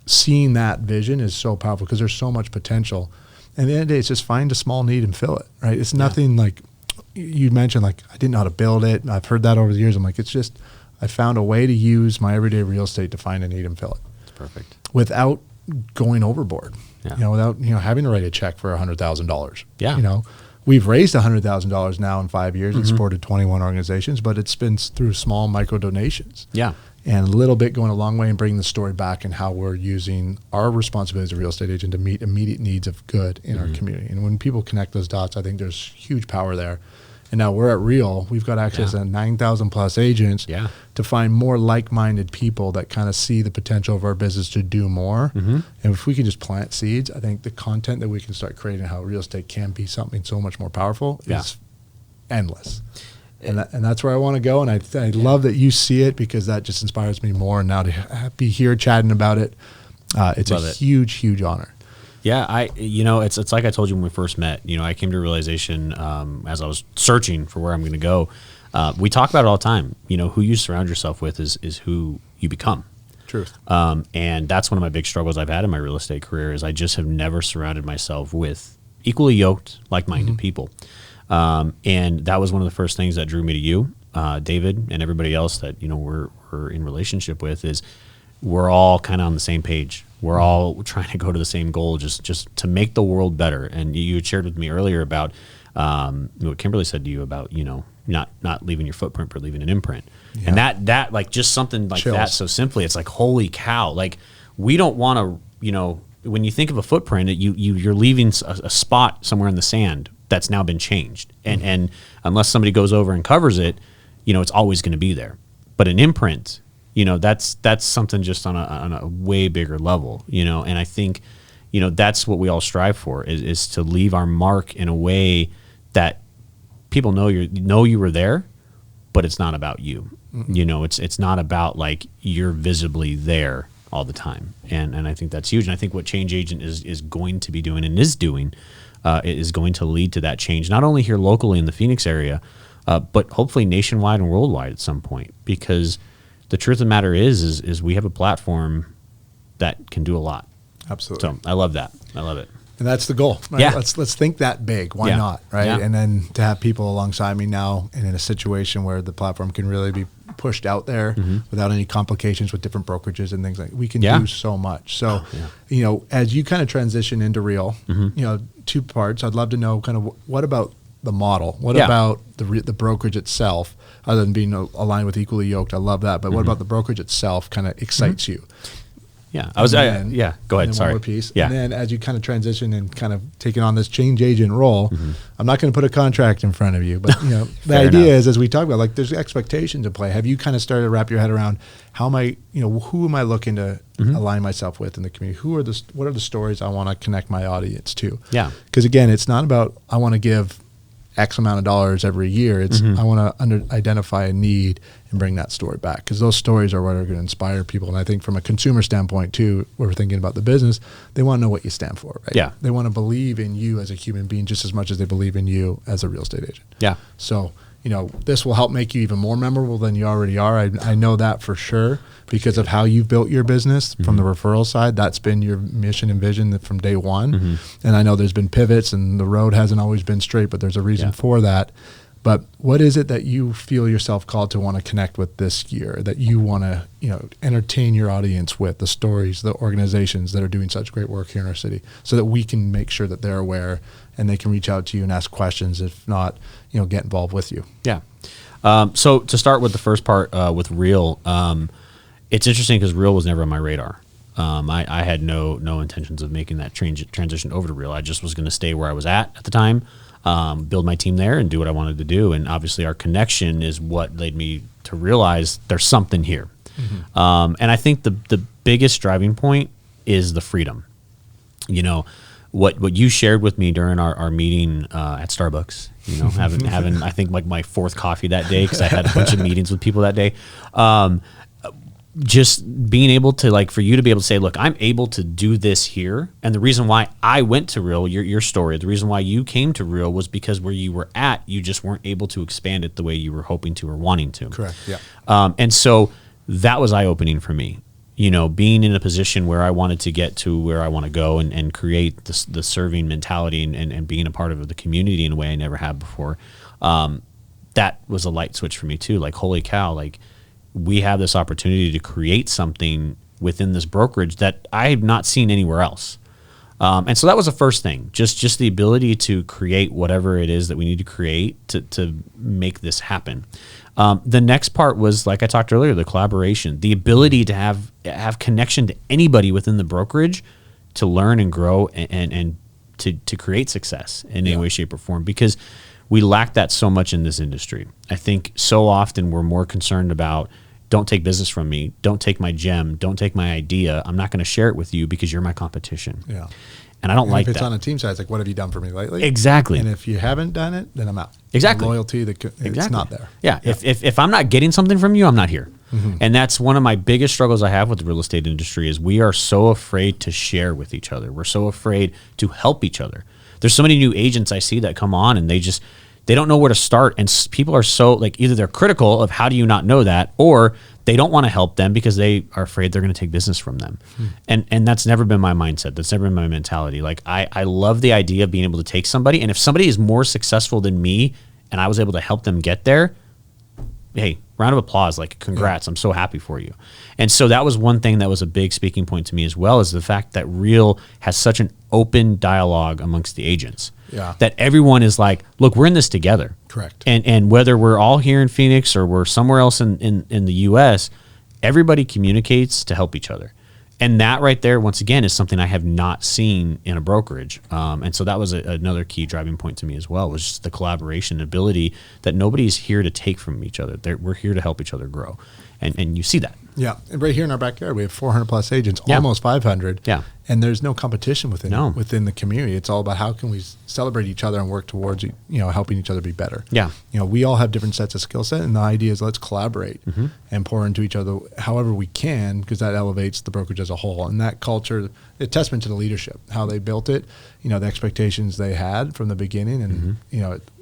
Speaker 1: seeing that vision is so powerful because there's so much potential. And at the end of the day, it's just find a small need and fill it, right? It's nothing like you mentioned, like I didn't know how to build it. I've heard that over the years. I'm like, it's just, I found a way to use my everyday real estate to find a need and fill it.
Speaker 2: It's perfect.
Speaker 1: Without going overboard,
Speaker 2: Yeah.
Speaker 1: Without, having to write a check for $100,000.
Speaker 2: Yeah.
Speaker 1: We've raised $100,000 now in 5 years and supported 21 organizations, but it's been through small micro donations.
Speaker 2: Yeah.
Speaker 1: And a little bit going a long way and bringing the story back and how we're using our responsibility as a real estate agent to meet immediate needs of good in our community. And when people connect those dots, I think there's huge power there. And now we're at Real. We've got access to 9,000 plus agents to find more like-minded people that kind of see the potential of our business to do more. And if we can just plant seeds, I think the content that we can start creating, how real estate can be something so much more powerful is endless. And that's where I want to go. And I love that you see it because that just inspires me more. And now to be here chatting about it, it's huge, huge honor.
Speaker 2: Yeah, it's like I told you when we first met. I came to a realization as I was searching for where I'm going to go. We talk about it all the time. Who you surround yourself with is who you become.
Speaker 1: Truth.
Speaker 2: And that's one of my big struggles I've had in my real estate career is I just have never surrounded myself with equally yoked, like-minded people. And that was one of the first things that drew me to you, David, and everybody else that we're in relationship with. Is we're all kind of on the same page. We're all trying to go to the same goal, just to make the world better. And you had shared with me earlier about what Kimberly said to you about not leaving your footprint but leaving an imprint. And that like just something like that so simply, it's like holy cow! Like we don't want to when you think of a footprint, you're leaving a spot somewhere in the sand that's now been changed, and unless somebody goes over and covers it, it's always going to be there. But an imprint, that's something just on a way bigger level, and I think, that's what we all strive for is to leave our mark in a way that people know you were there, but it's not about you. It's not about like you're visibly there all the time. And I think that's huge. And I think what Change Agent is going to be doing and is doing is going to lead to that change, not only here locally in the Phoenix area, but hopefully nationwide and worldwide at some point. Because the truth of the matter is we have a platform that can do a lot.
Speaker 1: Absolutely.
Speaker 2: So I love that. I love it.
Speaker 1: And that's the goal. Right?
Speaker 2: Yeah.
Speaker 1: Let's think that big. Why not? Right.
Speaker 2: Yeah.
Speaker 1: And then to have people alongside me now and in a situation where the platform can really be pushed out there without any complications with different brokerages and things like we can do so much. So, as you kind of transition into Real, two parts, I'd love to know kind of what about the model? What about the brokerage itself, other than being aligned with Equally Yoked? I love that. But what about the brokerage itself kind of excites you?
Speaker 2: Yeah, go ahead. Sorry.
Speaker 1: One more piece.
Speaker 2: Yeah.
Speaker 1: And then as you kind of transition and kind of taking on this change agent role, I'm not going to put a contract in front of you, but the idea is, as we talk about, like there's expectations in play. Have you kind of started to wrap your head around how am I, who am I looking to align myself with in the community? What are the stories I want to connect my audience to? Yeah. Because again, it's not about I want to give X amount of dollars every year. It's I want to identify a need and bring that story back, because those stories are what are going to inspire people. And I think from a consumer standpoint too, where we're thinking about the business, they want to know what you stand for, right? Yeah. They want to believe in you as a human being just as much as they believe in you as a real estate agent. Yeah. So, this will help make you even more memorable than you already are. I know that for sure because of how you've built your business from the referral side. That's been your mission and vision from day one. And I know there's been pivots and the road hasn't always been straight, but there's a reason for that. But what is it that you feel yourself called to want to connect with this year, that you want to, entertain your audience with, the stories, the organizations that are doing such great work here in our city, so that we can make sure that they're aware and they can reach out to you and ask questions, if not, get involved with you? Yeah.
Speaker 2: So to start with the first part with Real, it's interesting because Real was never on my radar. I had no intentions of making that transition over to Real. I just was going to stay where I was at the time, build my team there and do what I wanted to do. And obviously our connection is what led me to realize there's something here. And I think the biggest driving point is the freedom. what you shared with me during our meeting at Starbucks, having I think like my fourth coffee that day because I had a bunch of meetings with people that day. Just being able to, like, for you to be able to say, look, I'm able to do this here. And the reason why I went to Real, your story, the reason why you came to Real was because where you were at, you just weren't able to expand it the way you were hoping to or wanting to.
Speaker 1: Correct. Yeah.
Speaker 2: And so that was eye-opening for me. Being in a position where I wanted to get to where I want to go and create the serving mentality and being a part of the community in a way I never had before. That was a light switch for me too. Like, holy cow, like, we have this opportunity to create something within this brokerage that I have not seen anywhere else. And so that was the first thing, just the ability to create whatever it is that we need to create to make this happen. The next part was, like I talked earlier, the collaboration, the ability to have connection to anybody within the brokerage to learn and grow and to create success in any way, shape, or form, because we lack that so much in this industry. I think so often we're more concerned about, don't take business from me, don't take my gem, don't take my idea. I'm not going to share it with you because you're my competition.
Speaker 1: Yeah.
Speaker 2: And I don't like that.
Speaker 1: If it's on a team side, it's like, what have you done for me lately?
Speaker 2: Exactly.
Speaker 1: And if you haven't done it, then I'm out.
Speaker 2: Exactly.
Speaker 1: The loyalty, it's not there.
Speaker 2: Yeah. If I'm not getting something from you, I'm not here. Mm-hmm. And that's one of my biggest struggles I have with the real estate industry is we are so afraid to share with each other. We're so afraid to help each other. There's so many new agents I see that come on and they don't know where to start. And people are so, like, either they're critical of how do you not know that, or they don't want to help them because they are afraid they're going to take business from them. And that's never been my mindset. That's never been my mentality. Like, I love the idea of being able to take somebody, and if somebody is more successful than me and I was able to help them get there, hey, round of applause, like, congrats. I'm so happy for you. And so that was one thing that was a big speaking point to me as well, is the fact that Real has such an open dialogue amongst the agents.
Speaker 1: Yeah.
Speaker 2: That everyone is like, look, we're in this together.
Speaker 1: Correct.
Speaker 2: And whether we're all here in Phoenix or we're somewhere else in the US, everybody communicates to help each other. And that right there, once again, is something I have not seen in a brokerage. And so that was another key driving point to me as well, was just the collaboration ability that nobody's here to take from each other. We're here to help each other grow. And you see that.
Speaker 1: Yeah. And right here in our backyard, we have 400 plus agents, almost 500.
Speaker 2: Yeah.
Speaker 1: And there's no competition within the community. It's all about how can we celebrate each other and work towards, helping each other be better. Yeah. We all have different sets of skill set, and the idea is let's collaborate and pour into each other however we can, because that elevates the brokerage as a whole. And that culture, a testament to the leadership, how they built it, the expectations they had from the beginning, and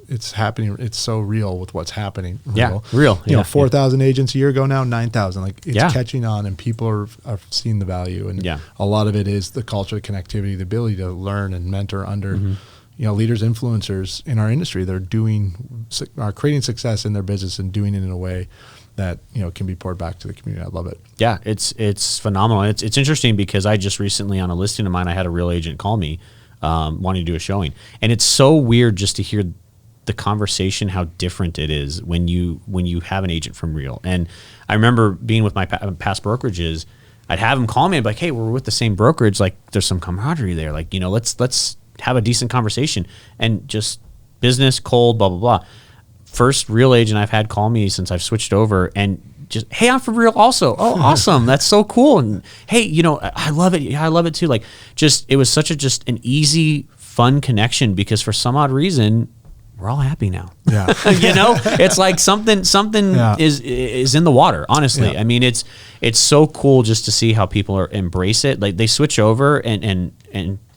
Speaker 1: it's happening. It's so real with what's happening.
Speaker 2: Real.
Speaker 1: 4,000 agents a year ago now, 9,000. Like, it's catching on, and people are seeing the value. And a lot of it is the culture, the connectivity, the ability to learn and mentor under, leaders, influencers in our industry. They're are creating success in their business and doing it in a way that can be poured back to the community. I love it. Yeah,
Speaker 2: it's phenomenal. It's interesting because I just recently, on a listing of mine, I had a Real agent call me, wanting to do a showing, and it's so weird just to hear the conversation, how different it is when you have an agent from Real. And I remember being with my past brokerages, I'd have them call me and be like, hey, we're with the same brokerage. Like, there's some camaraderie there. Like, let's have a decent conversation, and just business, cold, blah, blah, blah. First Real agent I've had call me since I've switched over, and just, hey, I'm from Real also. Oh, awesome. That's so cool. And hey, I love it. Yeah, I love it too. Like, it was such an easy, fun connection, because for some odd reason, we're all happy now. Yeah. It's like something is in the water, honestly. Yeah. I mean, it's so cool just to see how people embrace it. Like, they switch over and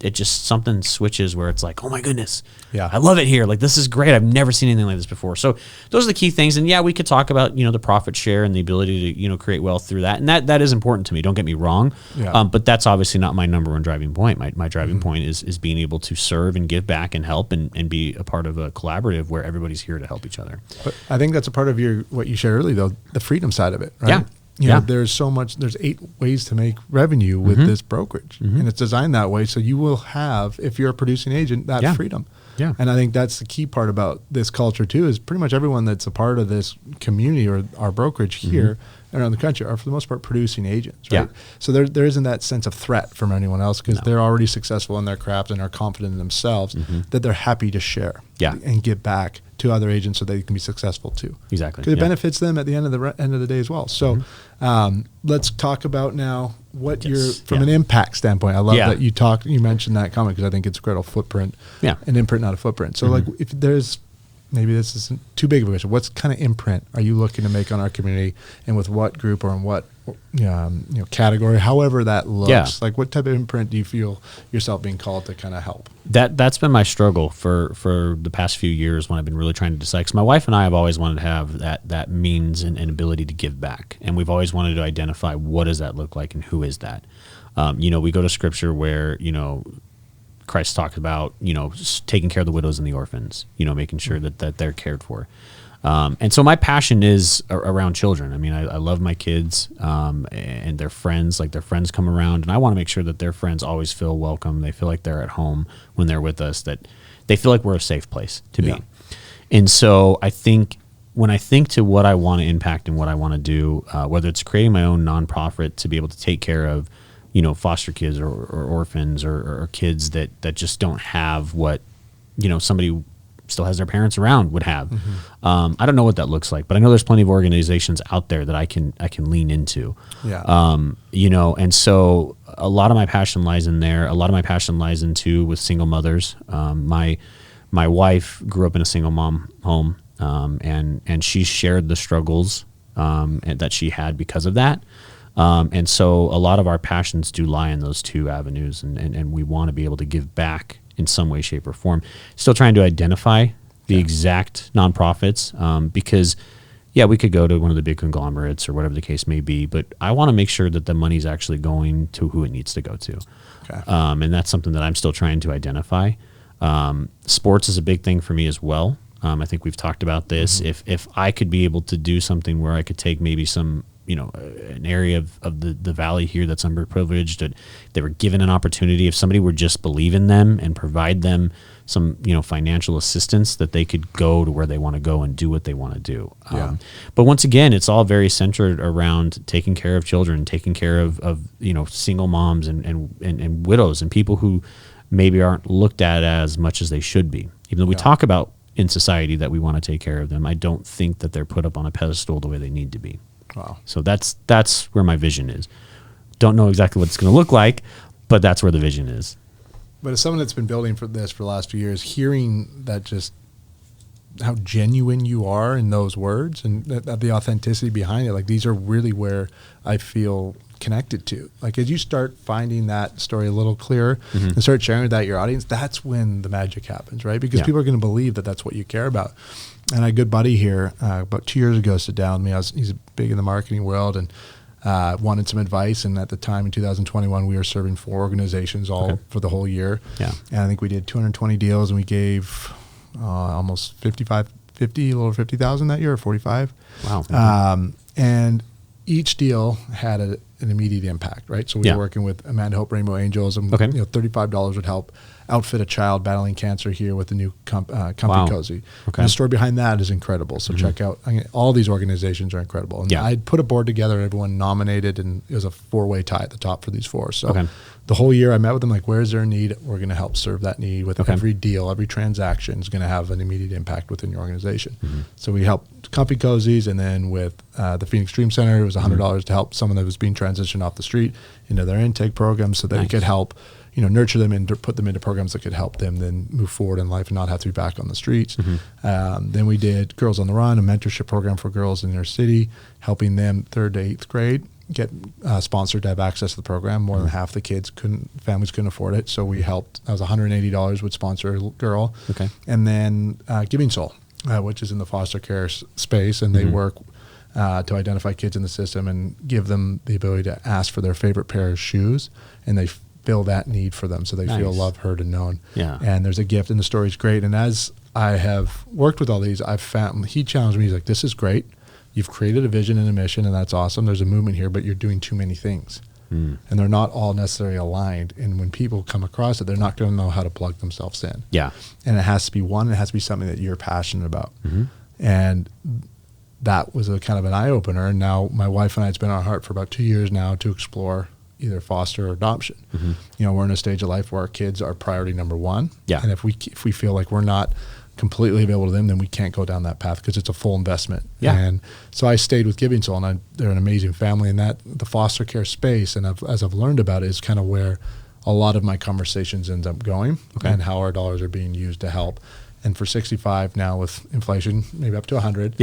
Speaker 2: it just, something switches where it's like, oh my goodness. Yeah. I love it here. Like, this is great. I've never seen anything like this before. So those are the key things. And we could talk about, the profit share and the ability to, create wealth through that. And that is important to me. Don't get me wrong. Yeah. But that's obviously not my number one driving point. My driving point is being able to serve and give back and help and be a part of a collaborative where everybody's here to help each other.
Speaker 1: But I think that's a part of what you shared earlier, though, the freedom side of it, right? Yeah. There's so much, there's 8 ways to make revenue with this brokerage. And it's designed that way. So you will have, if you're a producing agent, that freedom. Yeah. And I think that's the key part about this culture too, is pretty much everyone that's a part of this community or our brokerage here around the country are for the most part producing agents, right?
Speaker 2: Yeah.
Speaker 1: So there isn't that sense of threat from anyone else because they're already successful in their craft and are confident in themselves that they're happy to share and give back to other agents so they can be successful too.
Speaker 2: Exactly.
Speaker 1: Because it benefits them at the end of the day as well. So let's talk about now what you're, from an impact standpoint. I love that you mentioned that comment because I think it's a great footprint.
Speaker 2: Yeah.
Speaker 1: An imprint, not a footprint. So like if there's, maybe this isn't too big of a question, what kind of imprint are you looking to make on our community and with what group or in what category, however that looks?
Speaker 2: Yeah.
Speaker 1: Like what type of imprint do you feel yourself being called to kind of help?
Speaker 2: That's been my struggle for the past few years when I've been really trying to decide. Because my wife and I have always wanted to have that means and ability to give back, and we've always wanted to identify what does that look like and who is that. We go to scripture where Christ talks about taking care of the widows and the orphans, making sure that they're cared for. And so my passion is around children. I mean, I love my kids and their friends. Like their friends come around, and I want to make sure that their friends always feel welcome. They feel like they're at home when they're with us, that they feel like we're a safe place to be. And so I think when I think to what I want to impact and what I want to do, whether it's creating my own nonprofit to be able to take care of, foster kids or orphans or kids that just don't have what, somebody still has their parents around would have. I don't know what that looks like, but I know there's plenty of organizations out there that I can lean into. And so a lot of my passion lies in there. A lot of my passion lies into with single mothers. My wife grew up in a single mom home, and she shared the struggles that she had because of that. And so a lot of our passions do lie in those two avenues, and we want to be able to give back in some way, shape, or form. Still trying to identify the exact nonprofits, because we could go to one of the big conglomerates or whatever the case may be, but I want to make sure that the money's actually going to who it needs to go to. And that's something that I'm still trying to identify. Sports is a big thing for me as well. I think we've talked about this. If I could be able to do something where I could take maybe some, an area of the valley here that's underprivileged, that they were given an opportunity, if somebody would just believe in them and provide them some, financial assistance, that they could go to where they want to go and do what they want to do. But once again, it's all very centered around taking care of children, taking care of single moms and widows and people who maybe aren't looked at as much as they should be. Even though we talk about in society that we want to take care of them, I don't think that they're put up on a pedestal the way they need to be.
Speaker 1: Wow.
Speaker 2: So that's where my vision is. Don't know exactly what it's going to look like, but that's where the vision is.
Speaker 1: But as someone that's been building for the last few years, hearing that, just how genuine you are in those words and the authenticity behind it, like these are really where I feel connected to. Like as you start finding that story a little clearer and start sharing with that your audience, that's when the magic happens, right? Because people are going to believe that that's what you care about. And a good buddy here, about 2 years ago, sit down with me. He's big in the marketing world and wanted some advice. And at the time in 2021, we were serving 4 organizations all for the whole year. And I think we did 220 deals, and we gave almost 50, a little over 50,000 that year, or 45.
Speaker 2: Wow.
Speaker 1: And each deal had an immediate impact, right? So we were working with Amanda Hope Rainbow Angels, and $35 would help outfit a child battling cancer here with the new Comfy Cozy. And the story behind that is incredible. So check out, all these organizations are incredible. And I put a board together, everyone nominated, and it was a 4-way tie at the top for these 4. So the whole year I met with them, like, where's their need? We're going to help serve that need with every deal. Every transaction is going to have an immediate impact within your organization. So we helped Comfy Cozies, and then with the Phoenix Dream Center, it was $100 to help someone that was being transitioned off the street into their intake program so that it could help nurture them and put them into programs that could help them then move forward in life and not have to be back on the streets. Then we did Girls on the Run, a mentorship program for girls in their city, helping them 3rd to 8th grade get sponsored to have access to the program. More than half the families couldn't afford it. So we helped. That was $180 would sponsor a girl. And then Giving Soul, which is in the foster care space, and they work to identify kids in the system and give them the ability to ask for their favorite pair of shoes, and they fill that need for them so they feel loved, heard, and known. And there's a gift, and the story's great. And as I have worked with all these, I've found, he challenged me, he's like, this is great. You've created a vision and a mission, and that's awesome. There's a movement here, but you're doing too many things. And they're not all necessarily aligned. And when people come across it, they're not going to know how to plug themselves in. And it has to be it has to be something that you're passionate about. And that was a kind of an eye opener. And now my wife and I, it's been on our heart for about 2 years now to explore either foster or adoption. You know, we're in a stage of life where our kids are priority number one.
Speaker 2: Yeah.
Speaker 1: And if we feel like we're not completely available to them, then we can't go down that path because it's a full investment.
Speaker 2: Yeah.
Speaker 1: And so I stayed with Giving Soul, and they're an amazing family. And that the foster care space, and as I've learned about it, is kind of where a lot of my conversations end up going, and how our dollars are being used to help. And for 65 now with inflation, maybe up to 100,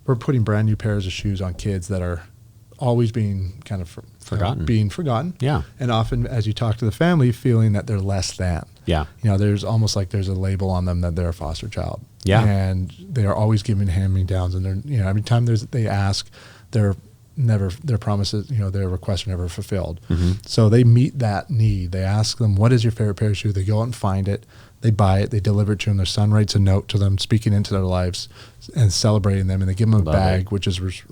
Speaker 1: we're putting brand new pairs of shoes on kids that are always being kind of forgotten.
Speaker 2: Yeah.
Speaker 1: And often, as you talk to the family, feeling that they're less than.
Speaker 2: Yeah.
Speaker 1: You know, there's almost like there's a label on them that they're a foster child.
Speaker 2: Yeah.
Speaker 1: And they are always given hand-me-downs, and they're, you know, every time they ask, their promises, you know, their requests are never fulfilled. So they meet that need. They ask them, what is your favorite pair of shoes? They go out and find it. They buy it. They deliver it to them. Their son writes a note to them, speaking into their lives and celebrating them. And they give them a bag, which is was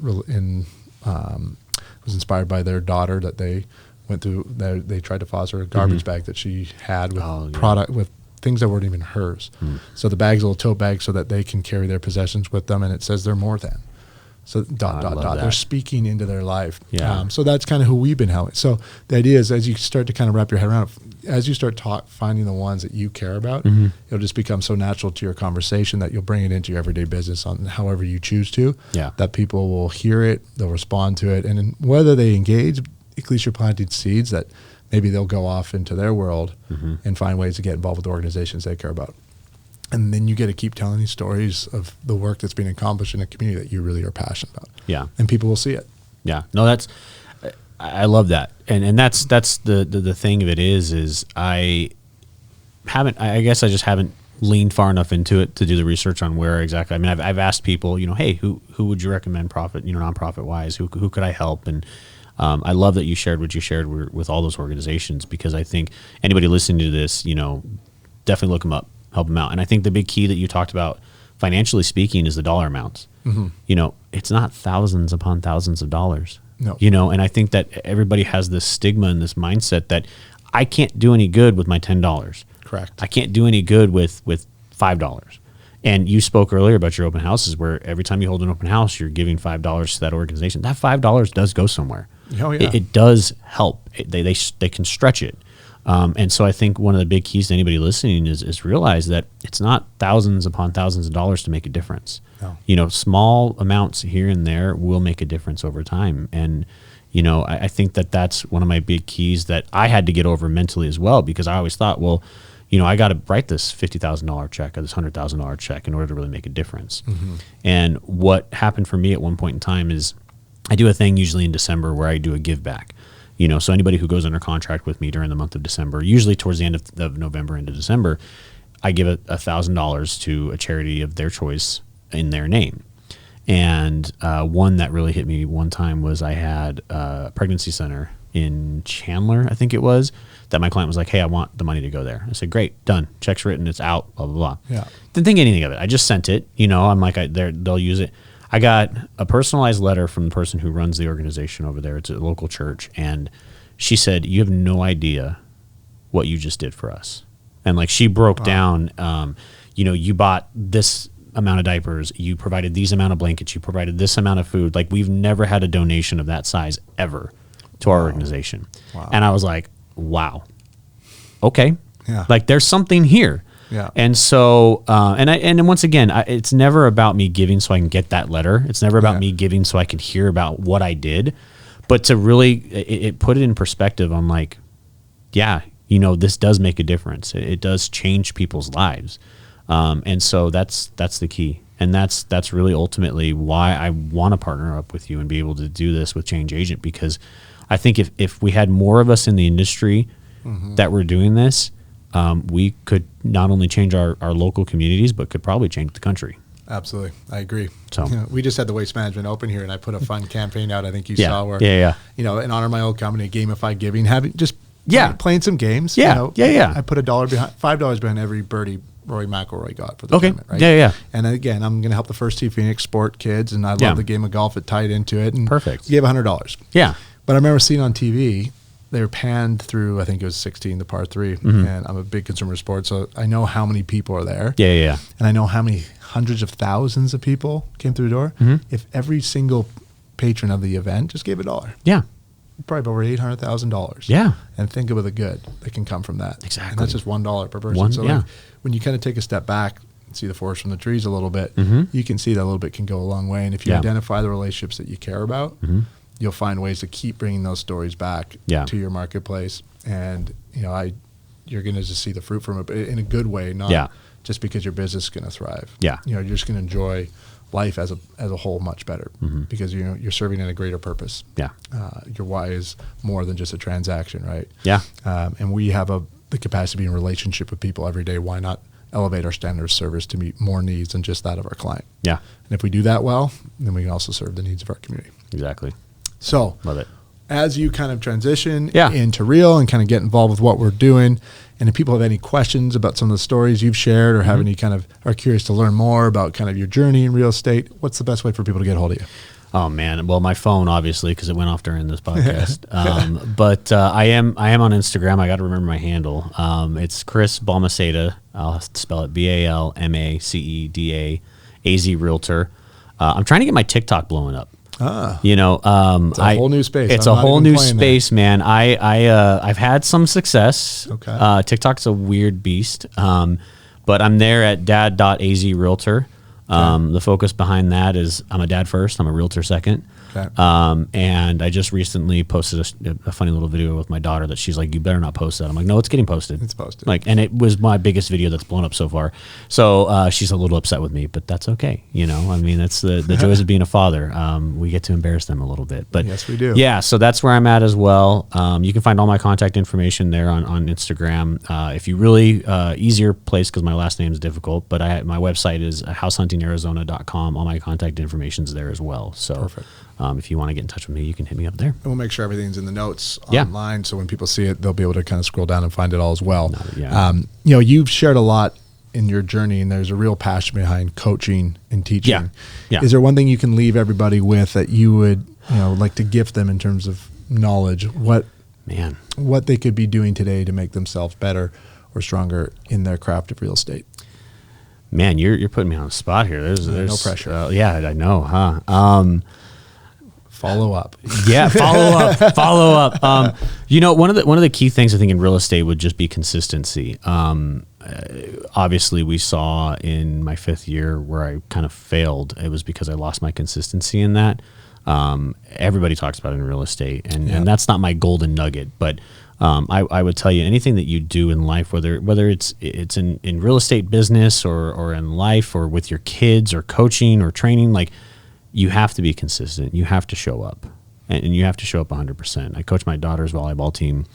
Speaker 1: inspired by their daughter that they went through. They tried to foster a garbage bag that she had with product with things that weren't even hers. So the bag's a little tote bag so that they can carry their possessions with them, and it says they're more than. So ... They're speaking into their life. So that's kind of who we've been helping. So the idea is, as you start to kind of wrap your head around it, as you start finding the ones that you care about, it'll just become so natural to your conversation that you'll bring it into your everyday business on however you choose to, that people will hear it, they'll respond to it. And whether they engage, at least you're planting seeds that maybe they'll go off into their world and find ways to get involved with organizations they care about. And then you get to keep telling these stories of the work that's being accomplished in a community that you really are passionate about. Yeah. And people will see it.
Speaker 2: Yeah. No, I love that. And that's the thing of it is I guess I just haven't leaned far enough into it to do the research on where exactly. I mean, I've asked people, you know, hey, who would you recommend nonprofit wise? Who could I help? And I love that you shared what you shared with all those organizations, because I think anybody listening to this, you know, definitely look them up. Help them out. And I think the big key that you talked about, financially speaking, is the dollar amounts. You know, it's not thousands upon thousands of dollars.
Speaker 1: No.
Speaker 2: You know, and I think that everybody has this stigma and this mindset that I can't do any good with my $10.
Speaker 1: Correct.
Speaker 2: I can't do any good with $5. And you spoke earlier about your open houses, where every time you hold an open house, you're giving $5 to that organization. That $5 does go somewhere.
Speaker 1: Oh, yeah.
Speaker 2: It does help. They can stretch it. And so I think one of the big keys to anybody listening is realize that it's not thousands upon thousands of dollars to make a difference.
Speaker 1: No.
Speaker 2: You know, small amounts here and there will make a difference over time. And, you know, I think that's one of my big keys that I had to get over mentally as well, because I always thought, well, you know, I got to write this $50,000 check or this $100,000 check in order to really make a difference. And what happened for me at one point in time is I do a thing usually in December where I do a give back. You know, so anybody who goes under contract with me during the month of December, usually towards the end of November into December, I give $1,000 to a charity of their choice in their name. And one that really hit me one time was I had a pregnancy center in Chandler, I think it was, that my client was like, hey, I want the money to go there. I said, great, done. Check's written, it's out, blah, blah, blah.
Speaker 1: Yeah.
Speaker 2: Didn't think anything of it. I just sent it. You know, I'm like, they'll use it. I got a personalized letter from the person who runs the organization over there. It's a local church. And she said, you have no idea what you just did for us. And like, she broke down, you know, you bought this amount of diapers, you provided these amount of blankets, you provided this amount of food. Like, we've never had a donation of that size ever to our organization. And I was like, wow, okay.
Speaker 1: Yeah.
Speaker 2: Like, there's something here.
Speaker 1: Yeah.
Speaker 2: And so, and once again, it's never about me giving so I can get that letter. It's never about me giving so I can hear about what I did, but to really, it put it in perspective. I'm like, yeah, you know, this does make a difference. It does change people's lives. And so that's the key. And that's really ultimately why I want to partner up with you and be able to do this with Change Agent, because I think if we had more of us in the industry that were doing this, we could not only change our local communities, but could probably change the country.
Speaker 1: Absolutely. I agree.
Speaker 2: So
Speaker 1: you know, we just had the Waste Management Open here, and I put a fun campaign out. I think you
Speaker 2: Yeah.
Speaker 1: saw where,
Speaker 2: Yeah.
Speaker 1: you know, in honor of my old company, Gamify Giving, having just playing some games.
Speaker 2: Yeah.
Speaker 1: You know,
Speaker 2: Yeah.
Speaker 1: I put $5 behind every birdie Rory McIlroy got for the
Speaker 2: Okay.
Speaker 1: tournament, right?
Speaker 2: Yeah.
Speaker 1: And again, I'm going to help the First Tee Phoenix sport kids, and I love the game of golf. It tied into it. And
Speaker 2: Perfect.
Speaker 1: Gave $100.
Speaker 2: Yeah.
Speaker 1: But I remember seeing on TV, they were panned through, I think it was 16, the par 3. And I'm a big consumer of sports, so I know how many people are there.
Speaker 2: Yeah.
Speaker 1: And I know how many hundreds of thousands of people came through the door, if every single patron of the event just gave $1,
Speaker 2: Yeah.
Speaker 1: probably over $800,000.
Speaker 2: Yeah.
Speaker 1: And think of the good that can come from that.
Speaker 2: Exactly.
Speaker 1: And that's just $1 per person.
Speaker 2: One,
Speaker 1: so
Speaker 2: yeah.
Speaker 1: like, when you kind of take a step back and see the forest from the trees a little bit, you can see that a little bit can go a long way. And if you
Speaker 2: Yeah.
Speaker 1: identify the relationships that you care about, you'll find ways to keep bringing those stories back
Speaker 2: Yeah.
Speaker 1: to your marketplace. And, you know, you're going to just see the fruit from it, but in a good way, not
Speaker 2: Yeah.
Speaker 1: just because your business is going to thrive.
Speaker 2: Yeah.
Speaker 1: You know, you're just going to enjoy life as a whole much better because you're serving in a greater purpose.
Speaker 2: Yeah.
Speaker 1: Your why is more than just a transaction, right?
Speaker 2: Yeah.
Speaker 1: And we have the capacity to be in relationship with people every day. Why not elevate our standard of service to meet more needs than just that of our client?
Speaker 2: Yeah.
Speaker 1: And if we do that well, then we can also serve the needs of our community.
Speaker 2: Exactly.
Speaker 1: So
Speaker 2: Love it.
Speaker 1: as you kind of transition
Speaker 2: Yeah.
Speaker 1: into Real and kind of get involved with what we're doing, and if people have any questions about some of the stories you've shared or have any kind of are curious to learn more about kind of your journey in real estate, what's the best way for people to get a hold of you?
Speaker 2: Oh man, well, my phone obviously because it went off during this podcast. But I am on Instagram. I got to remember my handle. It's Chris Balmaceda. I'll spell it BALMACEDA AZ Realtor. I'm trying to get my TikTok blowing up. You know,
Speaker 1: it's a whole new space.
Speaker 2: It's
Speaker 1: I'm
Speaker 2: a
Speaker 1: not
Speaker 2: whole
Speaker 1: even
Speaker 2: new
Speaker 1: playing
Speaker 2: space, man. I've had some success.
Speaker 1: Okay.
Speaker 2: TikTok's a weird beast. But I'm there at dad.azrealtor. The focus behind that is I'm a dad first, I'm a realtor second.
Speaker 1: Okay.
Speaker 2: And I just recently posted a funny little video with my daughter that she's like, you better not post that. I'm like, no, it's getting posted.
Speaker 1: It's posted.
Speaker 2: Like, and it was my biggest video that's blown up so far. So she's a little upset with me, but that's okay. You know, I mean, that's the joys of being a father. We get to embarrass them a little bit, but
Speaker 1: Yes, we do.
Speaker 2: Yeah, so that's where I'm at as well. You can find all my contact information there on Instagram. If you really easier place because my last name is difficult, but my website is househuntingarizona.com. All my contact information is there as well. So
Speaker 1: Perfect.
Speaker 2: If you want to get in touch with me, you can hit me up there.
Speaker 1: And we'll make sure everything's in the notes
Speaker 2: Yeah.
Speaker 1: online, so when people see it, they'll be able to kind of scroll down and find it all as well.
Speaker 2: Yeah.
Speaker 1: You know, you've shared a lot in your journey, and there's a real passion behind coaching and teaching.
Speaker 2: Yeah. Yeah.
Speaker 1: Is there one thing you can leave everybody with that you would, like to gift them in terms of knowledge? What they could be doing today to make themselves better or stronger in their craft of real estate?
Speaker 2: Man, you're putting me on the spot here. There's
Speaker 1: no pressure.
Speaker 2: Yeah, I know, huh?
Speaker 1: Follow up.
Speaker 2: Yeah, follow up. One of the key things I think in real estate would just be consistency. Obviously, we saw in my 5th year where I kind of failed. It was because I lost my consistency in that. Everybody talks about it in real estate, and that's not my golden nugget. But I would tell you anything that you do in life, whether it's in real estate business or in life or with your kids or coaching or training, like, you have to be consistent. You have to show up, and you have to show up 100%. I coach my daughter's volleyball team,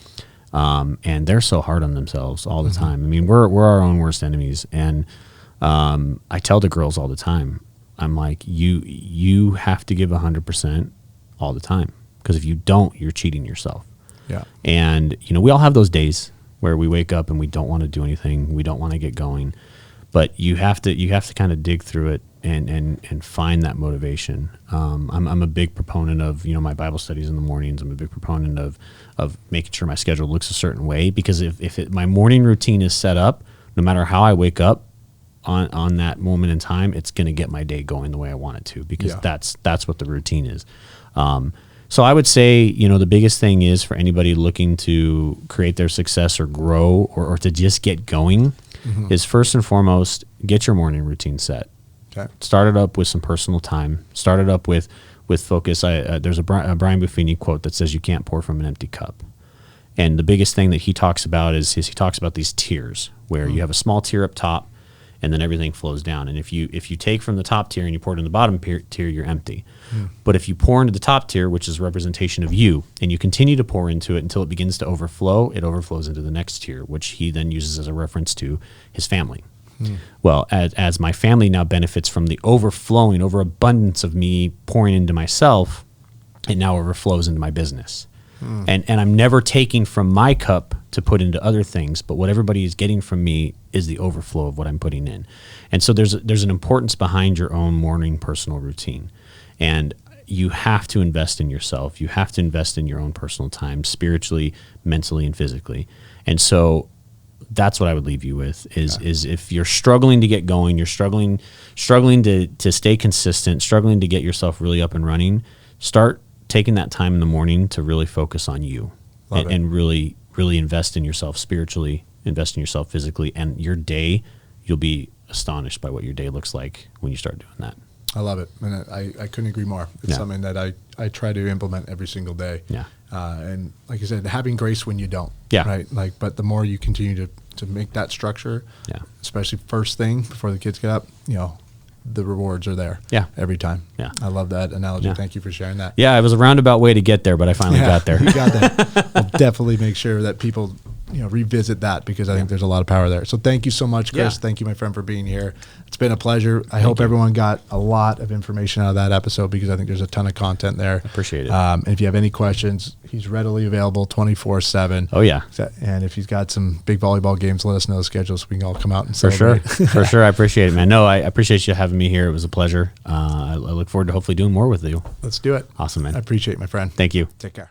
Speaker 2: and they're so hard on themselves all the time. I mean, we're our own worst enemies, and I tell the girls all the time, I'm like, you have to give 100% all the time, because if you don't, you're cheating yourself.
Speaker 1: Yeah.
Speaker 2: And we all have those days where we wake up and we don't want to do anything, we don't want to get going, but you have to kind of dig through it and find that motivation. I'm a big proponent of my Bible studies in the mornings. I'm a big proponent of making sure my schedule looks a certain way, because if my morning routine is set up, no matter how I wake up on that moment in time, it's going to get my day going the way I want it to, because that's what the routine is. So I would say, the biggest thing is for anybody looking to create their success or grow or to just get going is first and foremost, get your morning routine set.
Speaker 1: Okay.
Speaker 2: Start it up with some personal time. Start it up with focus. There's a Brian Buffini quote that says you can't pour from an empty cup. And the biggest thing that he talks about is he talks about these tiers where you have a small tier up top and then everything flows down. And if you take from the top tier and you pour it in the bottom tier, you're empty. But if you pour into the top tier, which is a representation of you, and you continue to pour into it until it begins to overflow, it overflows into the next tier, which he then uses as a reference to his family. Well, as my family now benefits from the overabundance of me pouring into myself, it now overflows into my business. And I'm never taking from my cup to put into other things, but what everybody is getting from me is the overflow of what I'm putting in. And so there's an importance behind your own morning personal routine. And you have to invest in yourself. You have to invest in your own personal time, spiritually, mentally, and physically. And so that's what I would leave you with is if you're struggling to get going, you're struggling to stay consistent, struggling to get yourself really up and running, start taking that time in the morning to really focus on you and really, really invest in yourself spiritually, invest in yourself physically, and your day, you'll be astonished by what your day looks like when you start doing that.
Speaker 1: I love it. And I couldn't agree more. It's something that I try to implement every single day.
Speaker 2: Yeah.
Speaker 1: And like I said, having grace when you don't.
Speaker 2: Yeah.
Speaker 1: Right. Like, but the more you continue to make that structure, especially first thing before the kids get up, the rewards are there.
Speaker 2: Yeah.
Speaker 1: Every time.
Speaker 2: Yeah.
Speaker 1: I love that analogy.
Speaker 2: Yeah.
Speaker 1: Thank you for sharing that.
Speaker 2: Yeah. It was a roundabout way to get there, but I finally got there.
Speaker 1: You got there. I'll definitely make sure that people, revisit that because I think there's a lot of power there. So thank you so much, Chris. Thank you, my friend, for being here. It's been a pleasure. I hope everyone got a lot of information out of that episode because I think there's a ton of content there.
Speaker 2: Appreciate it.
Speaker 1: If you have any questions, he's readily available 24/7.
Speaker 2: Oh yeah.
Speaker 1: And if he's got some big volleyball games, let us know the schedule so we can all come out and celebrate.
Speaker 2: For sure. For sure. I appreciate it, man. No, I appreciate you having me here. It was a pleasure. I look forward to hopefully doing more with you.
Speaker 1: Let's do it.
Speaker 2: Awesome, man.
Speaker 1: I appreciate it, my friend.
Speaker 2: Thank you.
Speaker 1: Take care.